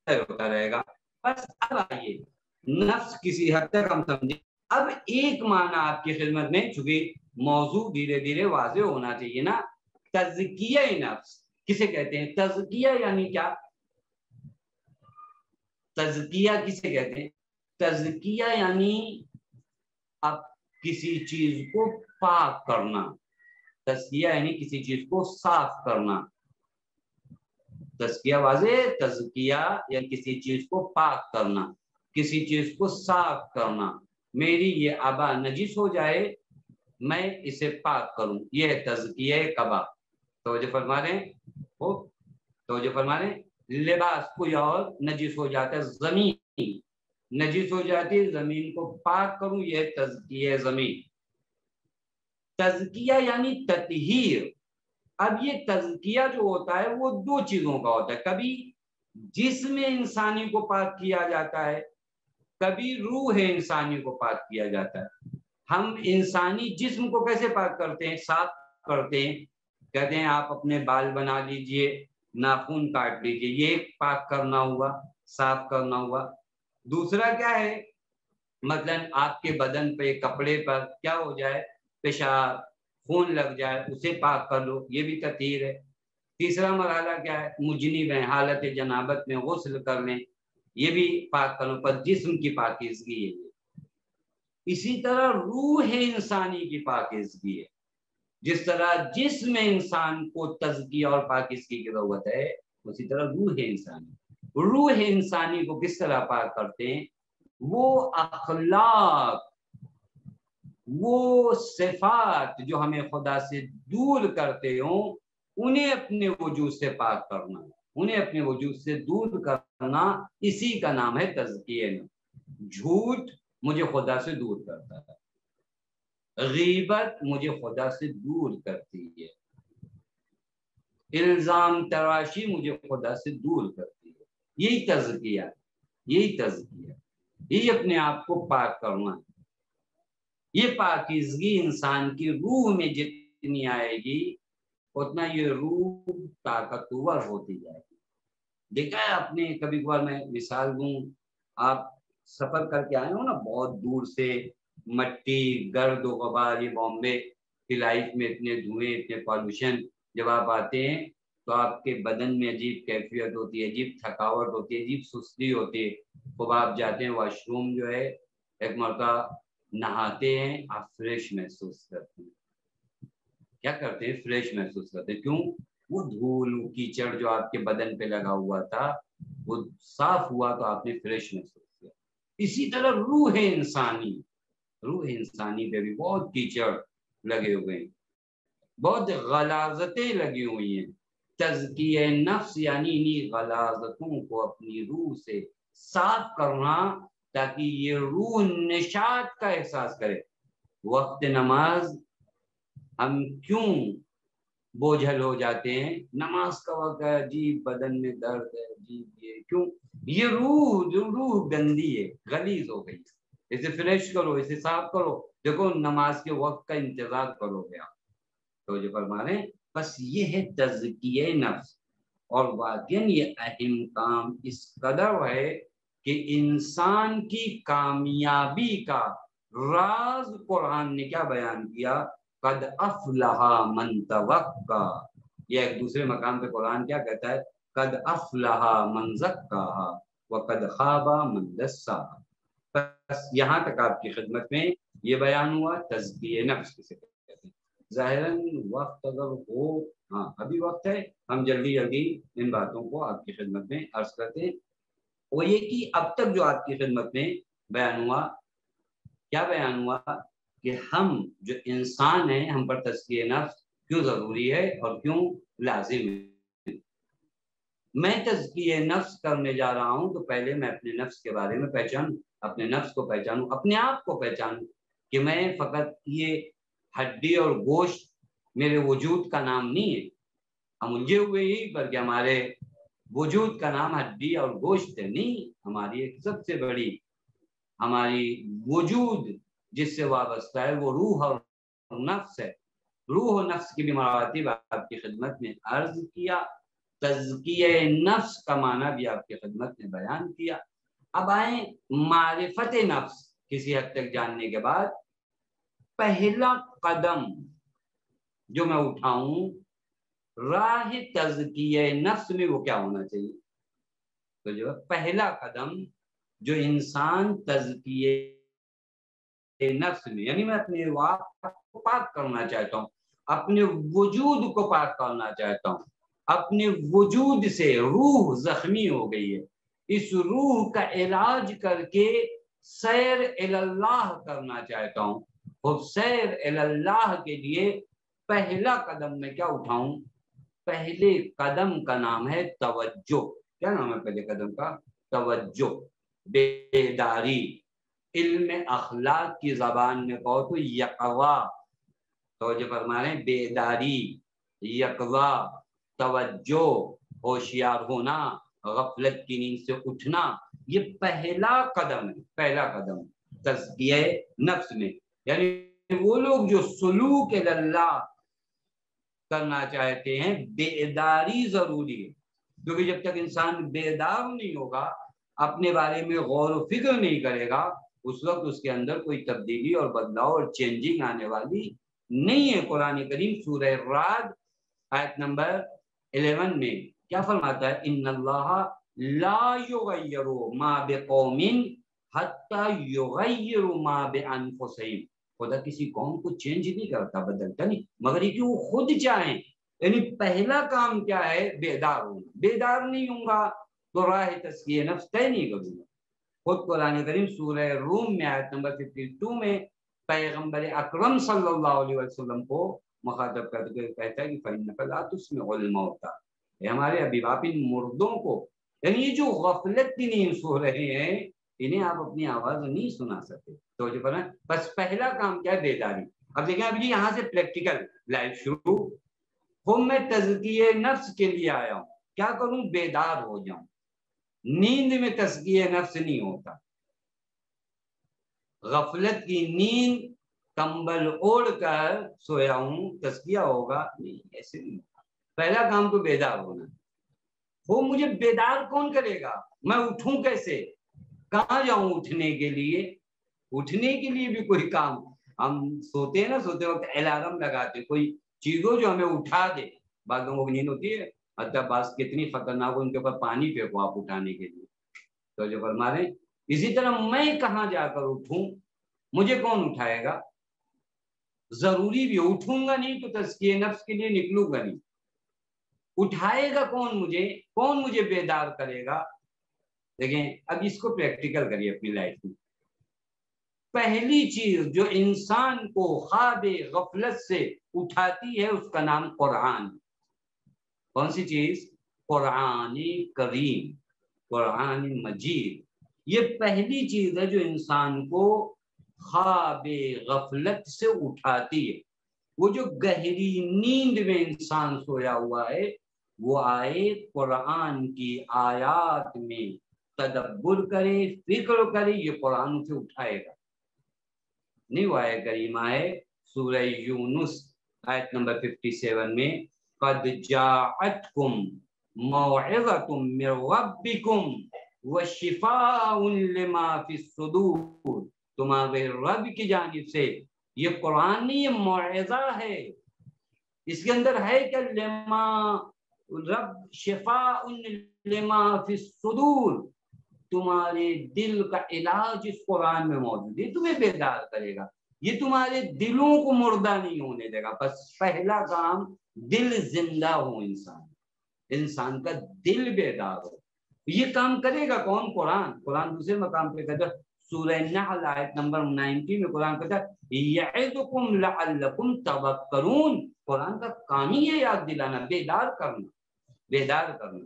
طے ہوتا رہے گا۔ بس اب آئیے، نفس کسی حد تک ہم سمجھیں۔ اب ایک معنی آپ کی خدمت میں، چونکہ موضوع دھیرے دھیرے واضح ہونا چاہیے نا، تزکیہ نفس کسے کہتے ہیں؟ تزکیہ یعنی کیا؟ تزکیہ کسے کہتے ہیں؟ تزکیہ یعنی اب کسی چیز کو پاک کرنا، تزکیہ یعنی کسی چیز کو صاف کرنا۔ تزکیہ واضح، تزکیہ یعنی کسی چیز کو پاک کرنا، کسی چیز کو صاف کرنا۔ میری یہ ابا نجس ہو جائے، میں اسے پاک کروں، یہ تزکیہ قبا۔ توجہ فرما رہے ہیں، توجہ فرما رہے ہیں، لباس کوئی اور نجس ہو جاتا ہے، زمین نجس ہو جاتی ہے، زمین کو پاک کروں، یہ تزکیہ زمین۔ تزکیہ یعنی تطہیر۔ اب یہ تزکیہ جو ہوتا ہے وہ دو چیزوں کا ہوتا ہے، کبھی جسم انسانی کو پاک کیا جاتا ہے، کبھی روح انسانی کو پاک کیا جاتا ہے۔ ہم انسانی جسم کو کیسے پاک کرتے ہیں؟ صاف کرتے ہیں، کہتے ہیں آپ اپنے بال بنا لیجئے، ناخن کاٹ لیجئے، یہ پاک کرنا ہوا، صاف کرنا ہوا۔ دوسرا کیا ہے؟ مثلا آپ کے بدن پہ، کپڑے پر کیا ہو جائے، پیشاب، خون لگ جائے، اسے پاک کر لو، یہ بھی تطہیر ہے۔ تیسرا مرحلہ کیا ہے؟ مجنب ہیں، حالت جنابت میں غسل کر لیں، یہ بھی پاک کر لو، پر جسم کی پاکیزگی ہے۔ اسی طرح روح انسانی کی پاکیزگی ہے، جس طرح جسم انسان کو تزکیہ اور پاکیزگی کی ضرورت ہے، اسی طرح روح انسانی کو کس طرح پاک کرتے ہیں؟ وہ اخلاق، وہ صفات جو ہمیں خدا سے دور کرتے ہوں، انہیں اپنے وجود سے پاک کرنا، انہیں اپنے وجود سے دور کرنا، اسی کا نام ہے تزکیہ۔ جھوٹ مجھے خدا سے دور کرتا ہے، غیبت مجھے خدا سے دور کرتی ہے، الزام تراشی مجھے خدا سے دور کرتی ہے۔ یہی تزکیہ، یہی اپنے آپ کو پاک کرنا ہے۔ یہ پاکیزگی انسان کی روح میں جتنی آئے گی، اتنا یہ روح طاقتور ہوتی جائے گی۔ دیکھا ہے آپ نے کبھی کبھار، میں مثال دوں، آپ سفر کر کے آئے ہو نا بہت دور سے، مٹی، گرد و غبار، یہ بامبے کی لائف میں اتنے دھوئیں، اتنے پالوشن، جب آپ آتے ہیں تو آپ کے بدن میں عجیب کیفیت ہوتی ہے، عجیب تھکاوٹ ہوتی ہے، عجیب سستی ہوتی ہے۔ خوب آپ جاتے ہیں واش روم جو ہے، ایک مرتبہ نہاتے ہیں، آپ فریش محسوس کرتے ہیں۔ کیا کرتے ہیں؟ فریش محسوس کرتے ہیں۔ کیوں؟ وہ دھول کیچڑ جو آپ کے بدن پہ لگا ہوا تھا وہ صاف ہوا تو آپ نے فریش محسوس کیا۔ اسی طرح روح انسانی پہ بھی بہت کیچڑ لگے ہوئے ہیں، بہت غلاظتیں لگی ہوئی ہیں۔ تزکیہ نفس یعنی انہی غلاظتوں کو اپنی روح سے صاف کرنا، تاکہ یہ روح نشاط کا احساس کرے۔ وقت نماز ہم کیوں بوجھل ہو جاتے ہیں؟ نماز کا وقت ہے، عجیب بدن میں درد ہے، عجیب یہ کیوں؟ یہ روح گندی ہے، غلیظ ہو گئی، اسے فریش کرو، اسے صاف کرو۔ دیکھو نماز کے وقت کا انتظار کرو گے آپ، تو جو فرما رہے ہیں بس یہ ہے تزکیہ نفس۔ اور واقعاً یہ اہم کام اس قدر ہے کہ انسان کی کامیابی کا راز قرآن نے کیا بیان کیا؟ قد افلح من توقع۔ یہ ایک دوسرے مقام پہ قرآن کیا کہتا ہے؟ قد افلح من زکاھا وقد خاب من دساھا۔ بس یہاں تک آپ کی خدمت میں یہ بیان ہوا تزکیہ نفس کسے کہتے ہیں۔ ظاہراً وقت اگر ہو، ہاں ابھی وقت ہے، ہم جلدی ان باتوں کو آپ کی خدمت میں عرض کرتے ہیں۔ وہ یہ کہ اب تک جو آپ کی خدمت میں بیان ہوا، کیا بیان ہوا کہ ہم جو انسان ہیں، ہم پر تزکیہ نفس کیوں ضروری ہے اور کیوں لازم ہے۔ میں تزکیہ نفس کرنے جا رہا ہوں تو پہلے میں اپنے نفس کے بارے میں پہچانوں، اپنے نفس کو پہچانوں، اپنے آپ کو پہچانوں کہ میں فقط یہ ہڈی اور گوشت میرے وجود کا نام نہیں ہے، ہم الجھے ہوئے ہی، بلکہ ہمارے وجود کا نام ہڈی اور گوشت ہے نہیں، ہماری ایک سب سے بڑی، ہماری وجود جس سے وابستہ ہے وہ روح اور نفس ہے۔ روح و نفس کی بھی مراتب آپ کی خدمت میں عرض کیا، تزکیہ نفس کا معنی بھی آپ کی خدمت میں بیان کیا۔ اب آئیں معرفت نفس کسی حد تک جاننے کے بعد، پہلا قدم جو میں اٹھاؤں راہ تزکیہ نفس میں، وہ کیا ہونا چاہیے؟ تو جو پہلا قدم جو انسان تزکیہ نفس میں، یعنی میں اپنے آپ کو پاک کرنا چاہتا ہوں، اپنے وجود کو پاک کرنا چاہتا ہوں، اپنے وجود سے روح زخمی ہو گئی ہے، اس روح کا علاج کر کے سیر اللہ کرنا چاہتا ہوں۔ اور سیر اللہ کے لیے پہلا قدم میں کیا اٹھاؤں؟ پہلے قدم کا نام ہے توجہ۔ کیا نام ہے پہلے قدم کا؟ توجہ، بیداری۔ علم اخلاق کی زبان میں کہو تو یقظہ، توجہ فرما رہے ہیں، بیداری، یقظہ، توجہ، ہوشیار ہونا، غفلت کی نیند سے اٹھنا، یہ پہلا قدم ہے، پہلا قدم تزکیہ نفس میں۔ یعنی وہ لوگ جو سلوک اللہ کرنا چاہتے ہیں، بیداری ضروری ہے، کیونکہ جب تک انسان بیدار نہیں ہوگا، اپنے بارے میں غور و فکر نہیں کرے گا، اس وقت اس کے اندر کوئی تبدیلی اور بدلاؤ اور چینجنگ آنے والی نہیں ہے۔ قرآن کریم سورہ رعد آیت نمبر 11 میں کیا فرماتا ہے؟ ان اللہ لا یغیر ما بقوم حتی یغیر ما بانفسہم، خدا کسی قوم کو چینج نہیں کرتا، بدلتا نہیں، مگر یہ کہ وہ خود چاہیں۔ یعنی پہلا کام کیا ہے؟ بیدار ہونا۔ بیدار نہیں ہوں گا تو راہ تزکیہ نفس طے نہیں کروں گا۔ خود قرآن کریم سورہ روم میں آیت نمبر 52 میں پیغمبر اکرم صلی اللہ علیہ وسلم کو مخاطب کر کے کہتا ہے کہ فَإِنَّكَ لَا تُسْمِعُ الْمَوْتَىٰ، اے ہمارے ابھی باپ ان مردوں کو، یعنی یہ جو غفلت کی نیند سو رہے ہیں، انہیں آپ اپنی آواز نہیں سنا سکتے۔ تو جو فرمایا بس پہلا کام کیا ہے؟ بیداری۔ اب دیکھیں اب یہ یہاں سے پریکٹیکل لائف شروع ہو۔ میں تزکیہ نفس کے لیے آیا ہوں، کیا کروں؟ بیدار ہو جاؤں۔ نیند میں تزکیہ نفس نہیں ہوتا، غفلت کی نیند کمبل اوڑھ کر سویا ہوں تزکیہ ہوگا نہیں، ایسے نہیں ہوگا۔ پہلا کام تو بیدار ہونا۔ وہ مجھے بیدار کون کرے گا؟ میں اٹھوں کیسے؟ کہاں جاؤں اٹھنے کے لیے؟ اٹھنے کے لیے بھی کوئی کام، ہم سوتے ہیں نا، سوتے وقت الارم لگاتے، کوئی چیز ہو جو ہمیں اٹھا دے۔ بعض لوگوں کی نیند ہوتی ہے، حتیٰ بعض کتنی خطرناک ہو، ان کے اوپر پانی پھینکو آپ اٹھانے کے لیے۔ تو جو فرما رہے ہیں اسی طرح میں کہاں جا کر اٹھوں؟ مجھے کون اٹھائے گا؟ ضروری بھی اٹھوں گا نہیں تو تزکیہ نفس کے لیے نکلوں گا نہیں۔ اٹھائے گا کون مجھے؟ کون مجھے بیدار کرے گا؟ دیکھیں اب اس کو پریکٹیکل کریے اپنی لائف میں۔ پہلی چیز جو انسان کو خواب غفلت سے اٹھاتی ہے اس کا نام قرآن۔ کون سی چیز؟ قرآن کریم، قرآن مجید۔ یہ پہلی چیز ہے جو انسان کو خواب غفلت سے اٹھاتی ہے۔ وہ جو گہری نیند میں انسان سویا ہوا ہے، وہ آئے قرآن کی آیات میں تدبر کرے، فکر کرے، یہ قرآن سے اٹھائے گا نہیں۔ وہ آئے کریمہ ہے سورہ یونس آیت نمبر 57 میں، قد جاءتکم موعظۃ من ربکم وشفاء لما فی الصدور، تمہارے رب کی جانب سے یہ قرآن نہیں، یہ موعظہ ہے۔ اس کے اندر ہے کہ لما رب شفاء لما فی الصدور، تمہارے دل کا علاج اس قرآن میں موجود ہے، تمہیں بیدار کرے گا، یہ تمہارے دلوں کو مردہ نہیں ہونے دے گا۔ بس پہلا کام دل زندہ ہو، انسان کا دل بیدار ہو۔ یہ کام کرے گا کون؟ قرآن۔ قرآن دوسرے مقام پہ کہتا ہے سورہ نحل آیت نمبر 90 میں قرآن کہتا ہے یعظکم لعلکم تذکرون، قرآن کا کام ہی ہے یاد دلانا، بیدار کرنا، بیدار کرنا۔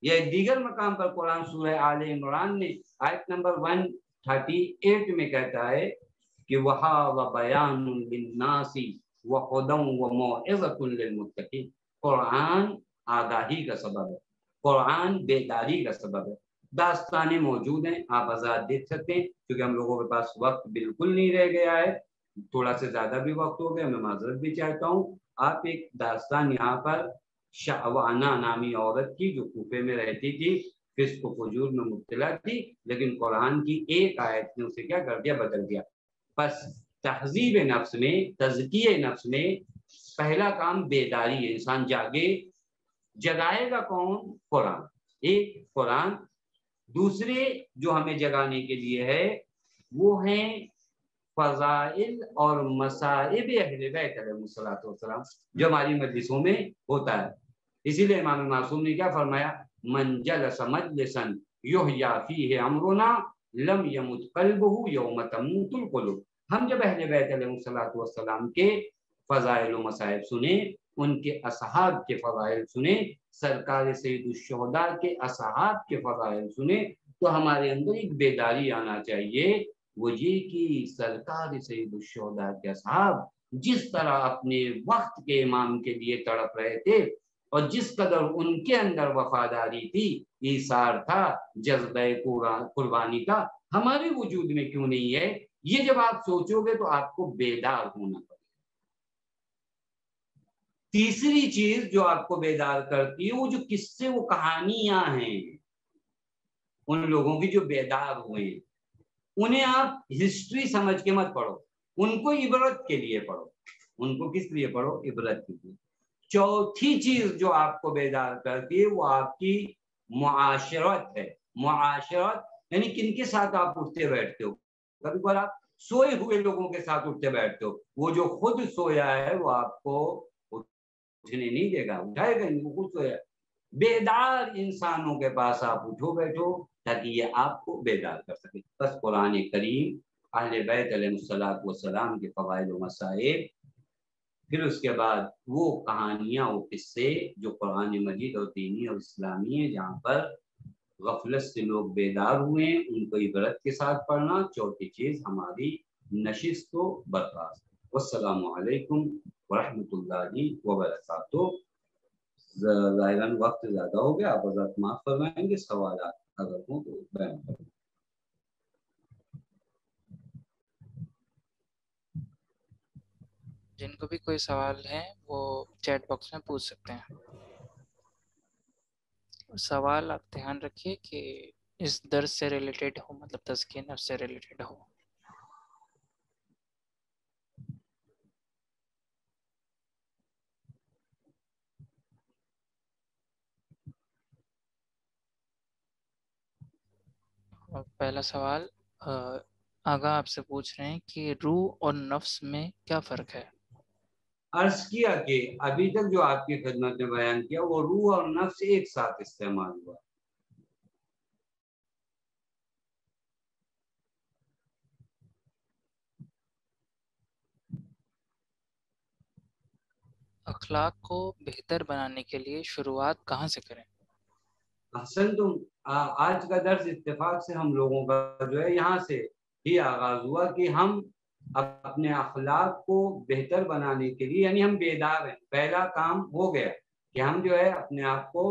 یہ ایک دیگر مقام پر قرآن سورہ آل عمران میں آیت نمبر 138 میں کہتا ہے کہ وَهَذَا بَيَانٌ لِلنَّاسِ وَهُدًى وَمَوْعِظَةٌ لِلْمُتَّقِينَ، قرآن آگاہی کا سبب ہے، قرآن بیداری کا سبب ہے۔ داستانیں موجود ہیں، آپ آزاد دیکھ سکتے ہیں، کیونکہ ہم لوگوں کے پاس وقت بالکل نہیں رہ گیا ہے، تھوڑا سے زیادہ بھی وقت ہو گیا، میں معذرت بھی چاہتا ہوں۔ آپ ایک داستان یہاں پر شعوانہ نامی عورت کی جو کوفے میں رہتی تھی، فسق و فجور میں مبتلا تھی، لیکن قرآن کی ایک آیت نے اسے کیا کر دیا؟ بدل دیا۔ بس تہذیب نفس میں، تزکیہ نفس میں پہلا کام بیداری ہے، انسان جاگے۔ جگائے گا کون؟ قرآن۔ ایک قرآن، دوسرے جو ہمیں جگانے کے لیے ہے وہ ہیں فضائل اور مصائب اہل بیت علیہ السلام، جو ہماری مجلسوں میں ہوتا ہے۔ اسی لیے امام معصوم نے کیا فرمایا؟ من جلس مجلسا یحییٰ فیہ امرنا لم یمت قلبہ یوم تموت القلوب۔ ہم جب اہل بیت علیہ السلام کے فضائل و مصائب سنیں، ان کے اصحاب کے فضائل سنیں، سرکار سید الشہداء کے اصحاب کے فضائل سنیں، تو ہمارے اندر ایک بیداری آنا چاہیے، وہ یہ کہ سرکار سید الشہداء کے اصحاب جس طرح اپنے وقت کے امام کے لیے تڑپ رہے تھے، اور جس قدر ان کے اندر وفاداری تھی، ایثار تھا، جذبہ قربانی کا، ہمارے وجود میں کیوں نہیں ہے؟ یہ جب آپ سوچو گے تو آپ کو بیدار ہونا پڑے. تیسری چیز جو آپ کو بیدار کرتی ہے، وہ جو قصے، وہ کہانیاں ہیں ان لوگوں کی جو بیدار ہوئے ہیں، انہیں آپ ہسٹری سمجھ کے مت پڑھو، ان کو عبرت کے لیے پڑھو. ان کو کس لیے پڑھو؟ عبرت کے لیے. چوتھی چیز جو آپ کو بیدار کرتی ہے وہ آپ کی معاشرت ہے. معاشرت یعنی کن کے ساتھ آپ اٹھتے بیٹھتے ہو. کبھی کبھار آپ سوئے ہوئے لوگوں کے ساتھ اٹھتے بیٹھتے ہو، وہ جو خود سویا ہے وہ آپ کو اٹھنے نہیں دے گا، اٹھائے گا نہیں، وہ خود سویا ہے. بیدار انسانوں کے پاس آپ اٹھو بیٹھو تاکہ یہ آپ کو بیدار کر سکے. بس قرآن کریم، اہل بیت علیہ الصلوۃ والسلام کے فوائد و مسائل، پھر اس کے بعد وہ کہانیاں، وہ قصے جو قرآن مجید اور دینی اور اسلامی ہیں، جہاں پر غفلت سے لوگ بیدار ہوئے ہیں، ان کو عبرت کے ساتھ پڑھنا. چوتھی چیز ہماری نشست و برخاست. والسلام علیکم ورحمۃ اللہ وبرکاتہ. ظاہراً وقت زیادہ ہو گیا، آپ حضرات معاف فرمائیں گے، سوالات اگر ہوں تو بیان کریں. جن کو بھی کوئی سوال ہے وہ چیٹ باکس میں پوچھ سکتے ہیں. سوال آپ دھیان رکھیے کہ اس درس سے ریلیٹڈ ہو، مطلب تزکیہ نفس سے ریلیٹڈ ہو. پہلا سوال آگاہ آپ سے پوچھ رہے ہیں کہ روح اور نفس میں کیا فرق ہے؟ عرض کیا کہ ابھی تک جو آپ کی خدمت میں بیان کیا وہ روح اور نفس ایک ساتھ استعمال ہوا. اخلاق کو بہتر بنانے کے لیے شروعات کہاں سے کریں؟ احسن تم. آج کا درس اتفاق سے ہم لوگوں کا جو ہے یہاں سے ہی آغاز ہوا کہ ہم اپنے اخلاق کو بہتر بنانے کے لیے، یعنی ہم بیدار ہیں. پہلا کام ہو گیا کہ ہم جو ہے اپنے آپ کو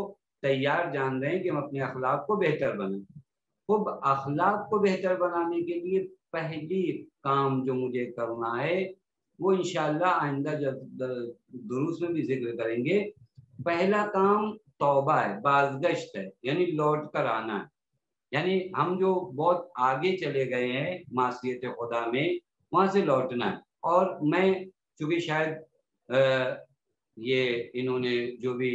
تیار جان رہے ہیں کہ ہم اپنے اخلاق کو بہتر بنائیں. خب اخلاق کو بہتر بنانے کے لیے پہلی کام جو مجھے کرنا ہے وہ انشاءاللہ آئندہ جب دروس میں بھی ذکر کریں گے. پہلا کام توبہ ہے، بازگشت ہے، یعنی لوٹ کر آنا ہے. یعنی ہم جو بہت آگے چلے گئے ہیں معصیت خدا میں، وہاں سے لوٹنا ہے. اور میں چونکہ شاید یہ انہوں نے جو بھی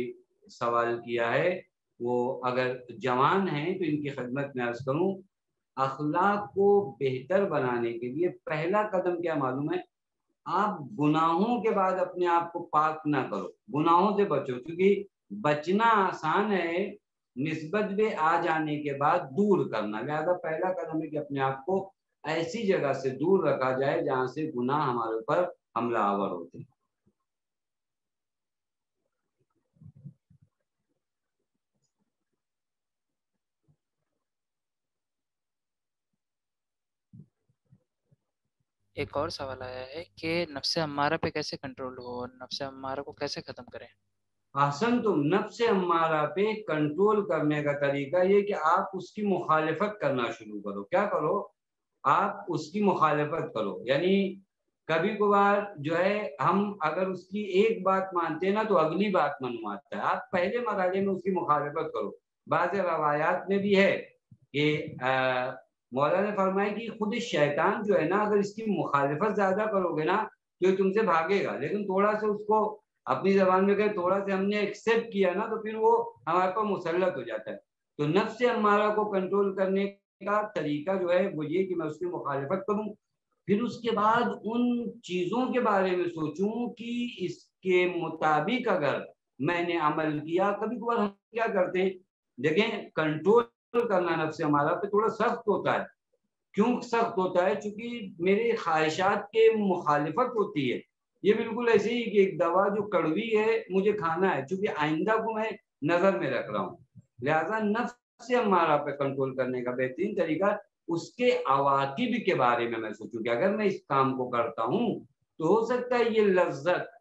سوال کیا ہے وہ اگر جوان ہیں تو ان کی خدمت میں عرض کروں، اخلاق کو بہتر بنانے کے لیے پہلا قدم کیا معلوم ہے؟ آپ گناہوں کے بعد اپنے آپ کو پاک نہ کرو، گناہوں سے بچو. کیونکہ بچنا آسان ہے، نسبت میں آ جانے کے بعد دور کرنا. لہذا پہلا قدم ہے کہ اپنے آپ کو ایسی جگہ سے دور رکھا جائے جہاں سے گناہ ہمارے اوپر حملہ آور ہوتے ہیں. ایک اور سوال آیا ہے کہ نفس امارہ پہ کیسے کنٹرول ہو اور نفس امارہ کو کیسے ختم کریں؟ احسن تم. نفس امارہ پہ کنٹرول کرنے کا طریقہ یہ کہ آپ اس کی مخالفت کرنا شروع کرو. کیا کرو؟ آپ اس کی مخالفت کرو. یعنی کبھی کبھار جو ہے ہم اگر اس کی ایک بات مانتے ہیں نا تو اگلی بات منواتا ہے. آپ پہلے مرحلے میں اس کی مخالفت کرو. بعض روایات میں بھی ہے کہ مولا نے فرمایا کہ خود شیطان جو ہے نا، اگر اس کی مخالفت زیادہ کرو گے نا تو تم سے بھاگے گا، لیکن تھوڑا سا اس کو اپنی زبان میں کہ تھوڑا سا ہم نے ایکسپٹ کیا نا تو پھر وہ ہمارے پر مسلط ہو جاتا ہے. تو نفس امارہ کو کنٹرول کرنے کا طریقہ جو ہے وہ یہ کہ میں اس کی مخالفت کروں، پھر اس کے بعد ان چیزوں کے بارے میں سوچوں کہ اس کے مطابق اگر میں نے عمل کیا. کبھی کبھار ہم کیا کرتے ہیں، دیکھیں کنٹرول کرنا نفس امارہ پہ تھوڑا سخت ہوتا ہے. کیوں سخت ہوتا ہے؟ چونکہ میرے خواہشات کے مخالفت ہوتی ہے. یہ بالکل ایسے ہی کہ ایک دوا جو کڑوی ہے مجھے کھانا ہے، چونکہ آئندہ کو میں نظر میں رکھ رہا ہوں. لہذا نفس امارہ پہ کنٹرول کرنے کا بہترین طریقہ اس کے عواقب کے بارے میں سوچوں کہ اگر میں اس کام کو کرتا ہوں تو ہو سکتا ہے یہ لذت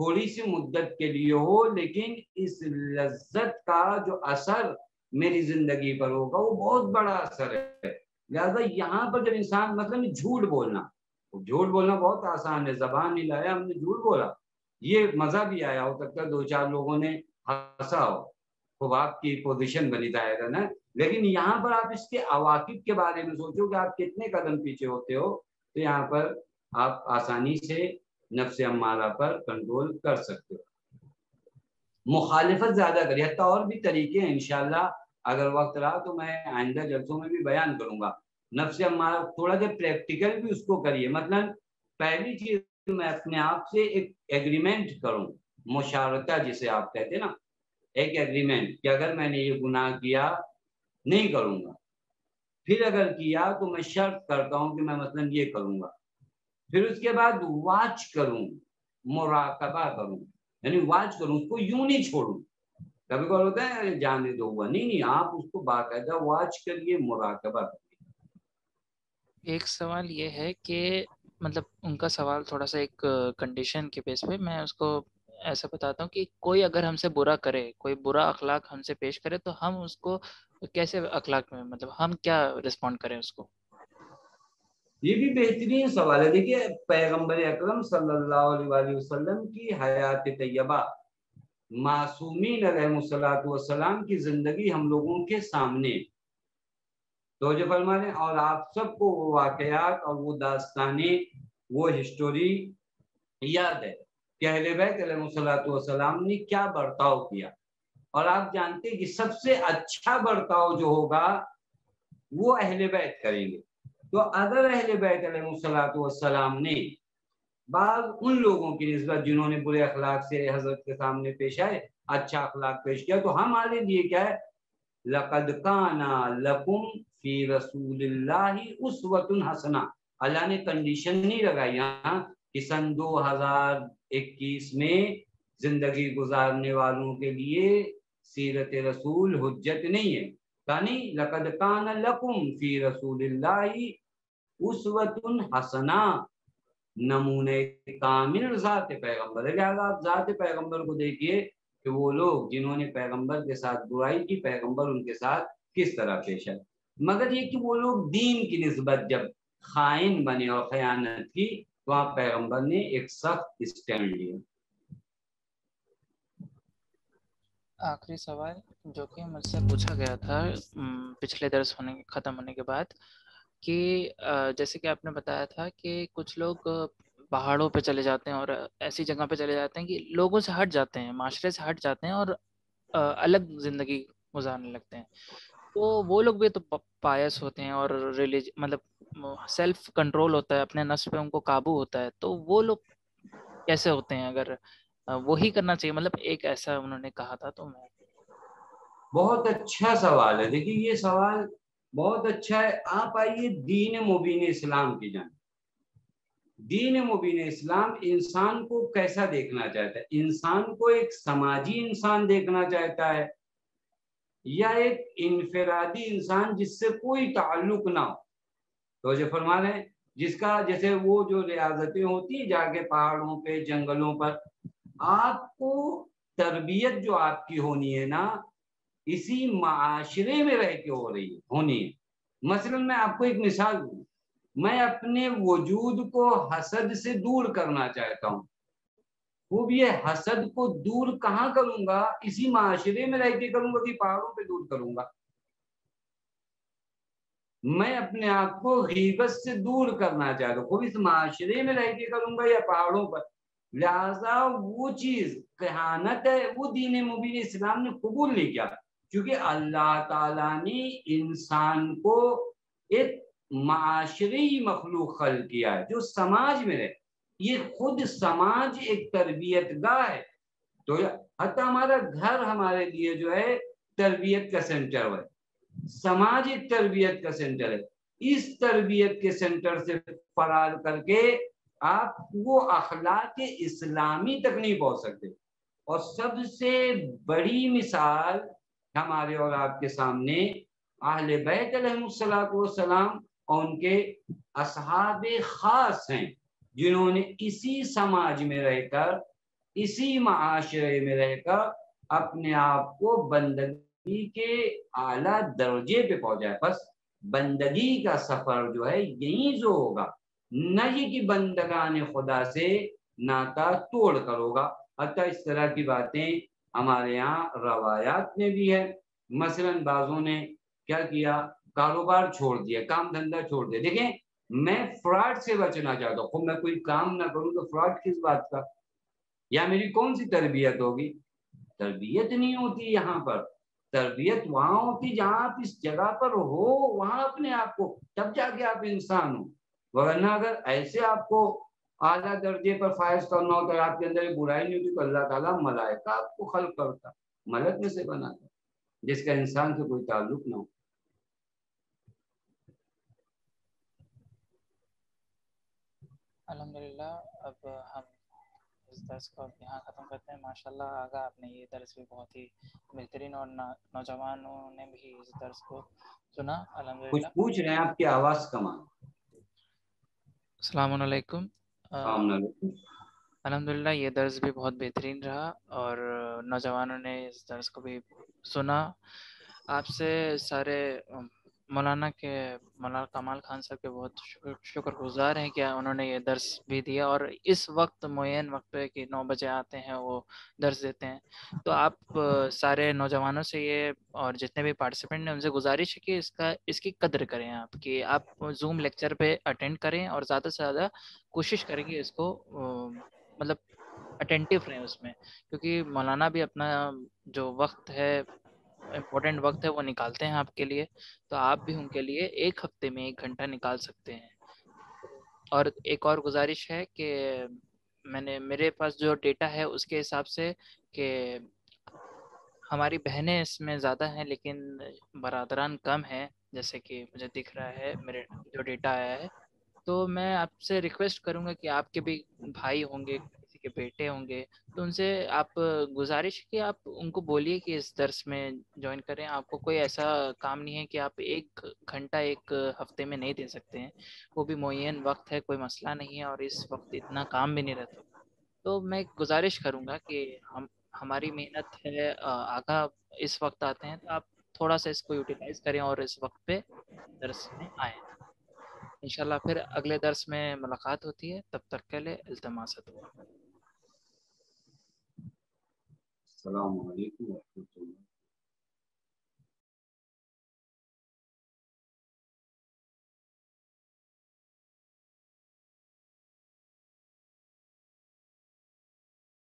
تھوڑی سی مدت کے لیے ہو، لیکن اس لذت کا جو اثر میری زندگی پر ہوگا وہ بہت بڑا اثر ہے۔ لہٰذا یہاں پر جب انسان مطلب جھوٹ بولنا بہت آسان ہے، زبان نہیں لایا ہم نے جھوٹ بولا، یہ مزہ بھی آیا، ہو سکتا ہے دو چار لوگوں نے ہنسا ہو، خوب آپ کی پوزیشن بنی ظاہر ہے نا، لیکن یہاں پر آپ اس کے عواقب کے بارے میں سوچو کہ آپ کتنے قدم پیچھے ہوتے ہو، تو یہاں پر آپ آسانی سے نفس امارہ پر کنٹرول کر سکتے ہو۔ مخالفت زیادہ کریے، حتیٰ اور بھی طریقے ہیں، انشاءاللہ اگر وقت رہا تو میں آئندہ جلسوں میں بھی بیان کروں گا۔ نفس امارہ تھوڑا سا پریکٹیکل بھی اس کو کریے، مثلا پہلی چیز میں اپنے آپ سے ایک ایگریمنٹ کروں، مشارکہ جسے آپ کہتے ہیں نا، ایک ایگریمنٹ کہ اگر میں نے یہ گناہ کیا نہیں کروں گا، پھر اگر کیا تو میں شرط کرتا ہوں کہ میں مثلا یہ کروں گا، پھر اس کے بعد واچ کروں، مراقبہ کروں، یعنی واچ کروں، اس کو یوں نہیں چھوڑوں۔ کبھی کبھی ہوتا ہے جانے دو ہوا، نہیں، آپ اس کو باقاعدہ واچ کریے، مراقبہ کریے۔ ایک سوال یہ ہے کہ مطلب ان کا سوال تھوڑا سا ایک کنڈیشن کے بیس پہ میں اس کو ایسا بتاتا ہوں کہ کوئی اگر ہم سے برا کرے، کوئی برا اخلاق ہم سے پیش کرے، تو ہم اس کو کیسے اخلاق میں مطلب ہم کیا رسپونڈ کریں اس کو؟ یہ بھی بہترین سوال ہے۔ دیکھیے پیغمبر اکرم صلی اللہ علیہ وآلہ وسلم کی حیات طیبہ، معصومین علیہ الصلوۃ والسلام کی زندگی ہم لوگوں کے سامنے، تو جو فرمانے، اور آپ سب کو وہ واقعات اور وہ داستانیں، وہ ہسٹوری یاد ہے کہ اہل بیت علیہ الصلوۃ والسلام نے کیا برتاؤ کیا، اور آپ جانتے ہیں کہ سب سے اچھا برتاؤ جو ہوگا وہ اہل بیت کریں گے۔ تو اگر اہل بیت علیہ الصلوۃ والسلام نے بعض ان لوگوں کی نسبت جنہوں نے برے اخلاق سے حضرت کے سامنے پیش آئے اچھا اخلاق پیش کیا، تو ہمارے لیے کیا ہے، لقد کان لکم فی رسول اللہ اسوۃ حسنہ۔ اللہ نے کنڈیشن نہیں لگائی یہاں کہ سن 2021 میں زندگی گزارنے والوں کے لیے سیرت رسول حجت نہیں ہے، یعنی لقد کان لکم فی رسول اللہ اسوۃ حسنہ، نمونے کامل ذات پیغمبر ہے۔ لہٰذا آپ ذات پیغمبر کو دیکھیے کہ وہ لوگ جنہوں نے پیغمبر کے ساتھ برائی کی، پیغمبر ان کے ساتھ کس طرح پیش ہے۔ مگر یہ کہ وہ لوگ دین کی نسبت جب خائن بنے اور خیانت کی، تو آپ پیغمبر نے ایک سخت اسٹینڈ لیا۔ آخری سوال جو کہ مجھ سے پوچھا گیا تھا پچھلے درس ختم ہونے کے بعد، کہ جیسے کہ آپ نے بتایا تھا کہ کچھ لوگ پہاڑوں پہ چلے جاتے ہیں اور ایسی جگہ پہ چلے جاتے ہیں کہ لوگوں سے ہٹ جاتے ہیں، معاشرے سے ہٹ جاتے ہیں اور الگ زندگی گزارنے لگتے ہیں، تو وہ لوگ بھی تو پایس ہوتے ہیں اور مطلب سیلف کنٹرول ہوتا ہے، اپنے نفس پہ ان کو قابو ہوتا ہے، تو وہ لوگ کیسے ہوتے ہیں؟ اگر وہی کرنا چاہیے، مطلب ایک ایسا انہوں نے کہا تھا، تو میں بہت اچھا سوال ہے۔ دیکھیے یہ سوال بہت اچھا ہے۔ آپ آئیے دین مبین اسلام کی جانب۔ دین مبین اسلام انسان کو کیسا دیکھنا چاہتا ہے؟ انسان کو ایک سماجی انسان دیکھنا چاہتا ہے، یا ایک انفرادی انسان جس سے کوئی تعلق نہ ہو؟ تو جو فرما رہے ہیں، جس کا جیسے وہ جو ریاضتیں ہوتی ہیں جا کے پہاڑوں پہ جنگلوں پر، آپ کو تربیت جو آپ کی ہونی ہے نا، اسی معاشرے میں رہ کے ہونی ہے۔ مثلا میں آپ کو ایک مثال دوں، میں اپنے وجود کو حسد سے دور کرنا چاہتا ہوں، خوب یہ حسد کو دور کہاں کروں گا؟ اسی معاشرے میں رہ کے کروں گا کہ پہاڑوں پہ دور کروں گا؟ میں اپنے آپ کو غیبت سے دور کرنا چاہتا ہوں، خوب اس معاشرے میں رہ کے کروں گا یا پہاڑوں پر؟ لہذا وہ چیز کہانت ہے، وہ دین مبین اسلام نے قبول نہیں کیا، کیونکہ اللہ تعالیٰ نے انسان کو ایک معاشری مخلوق خلق کیا ہے جو سماج میں رہے۔ یہ خود سماج ایک تربیت گاہ ہے، تو حتیٰ ہمارا گھر ہمارے لیے جو ہے تربیت کا سینٹر ہے، سماج ایک تربیت کا سینٹر ہے۔ اس تربیت کے سینٹر سے فرار کر کے آپ وہ اخلاق اسلامی تک نہیں پہنچ سکتے۔ اور سب سے بڑی مثال ہمارے اور آپ کے سامنے اہل بیت علیہ الصلوۃ والسلام اور ان کے اصحاب خاص ہیں، جنہوں نے اسی سماج میں رہ کر اسی معاشرے میں رہ کر اپنے آپ کو بندگی کے اعلیٰ درجے پہ پہنچائے. بس بندگی کا سفر جو ہے یہیں جو ہوگا، نہ یہ کہ بندگان خدا سے ناتا توڑ کر ہوگا. حتیٰ اس طرح کی باتیں ہمارے یہاں روایات میں بھی ہے. مثلا بعضوں نے کیا کیا، کاروبار چھوڑ دیا، کام دھندا چھوڑ دیا. دیکھیں میں فراڈ سے بچنا چاہتا ہوں، میں کوئی کام نہ کروں تو فراڈ کس بات کا، یا میری کون سی تربیت ہوگی؟ تربیت نہیں ہوتی یہاں پر. تربیت وہاں ہوتی جہاں آپ اس جگہ پر ہو، وہاں اپنے آپ کو، تب جا کے آپ انسان ہو. ورنہ اگر ایسے آپ کو اعلیٰ درجے پر فائز کرنا ہوتا ہے، آپ کے اندر برائی نہیں ہوتی، تو اللہ تعالیٰ ملائکہ آپ کو خلق کرتا، ملک میں سے بناتا جس کا انسان سے کوئی تعلق نہ ہو. الحمدللہ اب ہم اس درس کو یہاں ختم کرتے ہیں. ماشاءاللہ آگا آپ نے یہ درس بھی بہت ہی بہترین، اور نوجوانوں نے بھی اس درس کو سنا. کچھ الحمدللہ. پوچھ رہے ہیں، آپ کی آواز کم آ. السلام علیکم. السلام علیکم. الحمدللہ یہ درس بھی بہت بہترین رہا، اور نوجوانوں نے اس درس کو بھی سنا. آپ سے سارے مولانا کمال خان صاحب کے بہت شکر گزار ہیں کہ انہوں نے یہ درس بھی دیا، اور اس وقت معین وقت پہ کہ 9 بجے آتے ہیں وہ درس دیتے ہیں. تو آپ سارے نوجوانوں سے یہ، اور جتنے بھی پارٹیسپینٹ ہیں ان سے گزارش ہے کہ اس کی قدر کریں آپ، کہ آپ زوم لیکچر پہ اٹینڈ کریں، اور زیادہ سے زیادہ کوشش کریں کہ اس کو مطلب اٹینٹیو رہیں اس میں، کیونکہ مولانا بھی اپنا جو وقت ہے، امپورٹنٹ وقت ہے، وہ نکالتے ہیں آپ کے لیے. تو آپ بھی ان کے لیے ایک ہفتے میں 1 گھنٹہ نکال سکتے ہیں. اور ایک اور گزارش ہے کہ میرے پاس جو ڈیٹا ہے اس کے حساب سے کہ ہماری بہنیں اس میں زیادہ ہیں لیکن برادران کم ہیں، جیسے کہ مجھے دکھ رہا ہے میرے جو ڈیٹا آیا ہے. تو میں آپ سے ریکویسٹ کروں گا کہ آپ کے بھی بھائی ہوں گے، کسی کے بیٹے ہوں گے، تو ان سے آپ گزارش کہ آپ ان کو بولیے کہ اس درس میں جوائن کریں. آپ کو کوئی ایسا کام نہیں ہے کہ آپ 1 گھنٹہ 1 ہفتے میں نہیں دے سکتے ہیں، وہ بھی معین وقت ہے، کوئی مسئلہ نہیں ہے، اور اس وقت اتنا کام بھی نہیں رہتا. تو میں گزارش کروں گا کہ ہماری محنت ہے، آگاہ اس وقت آتے ہیں، تو آپ تھوڑا سا اس کو یوٹیلائز کریں اور اس وقت پہ درس میں آئیں. انشاءاللہ پھر اگلے درس میں ملاقات ہوتی ہے، تب تک کے لیے التماس دعا. السلام علیکم ورحمۃ اللہ.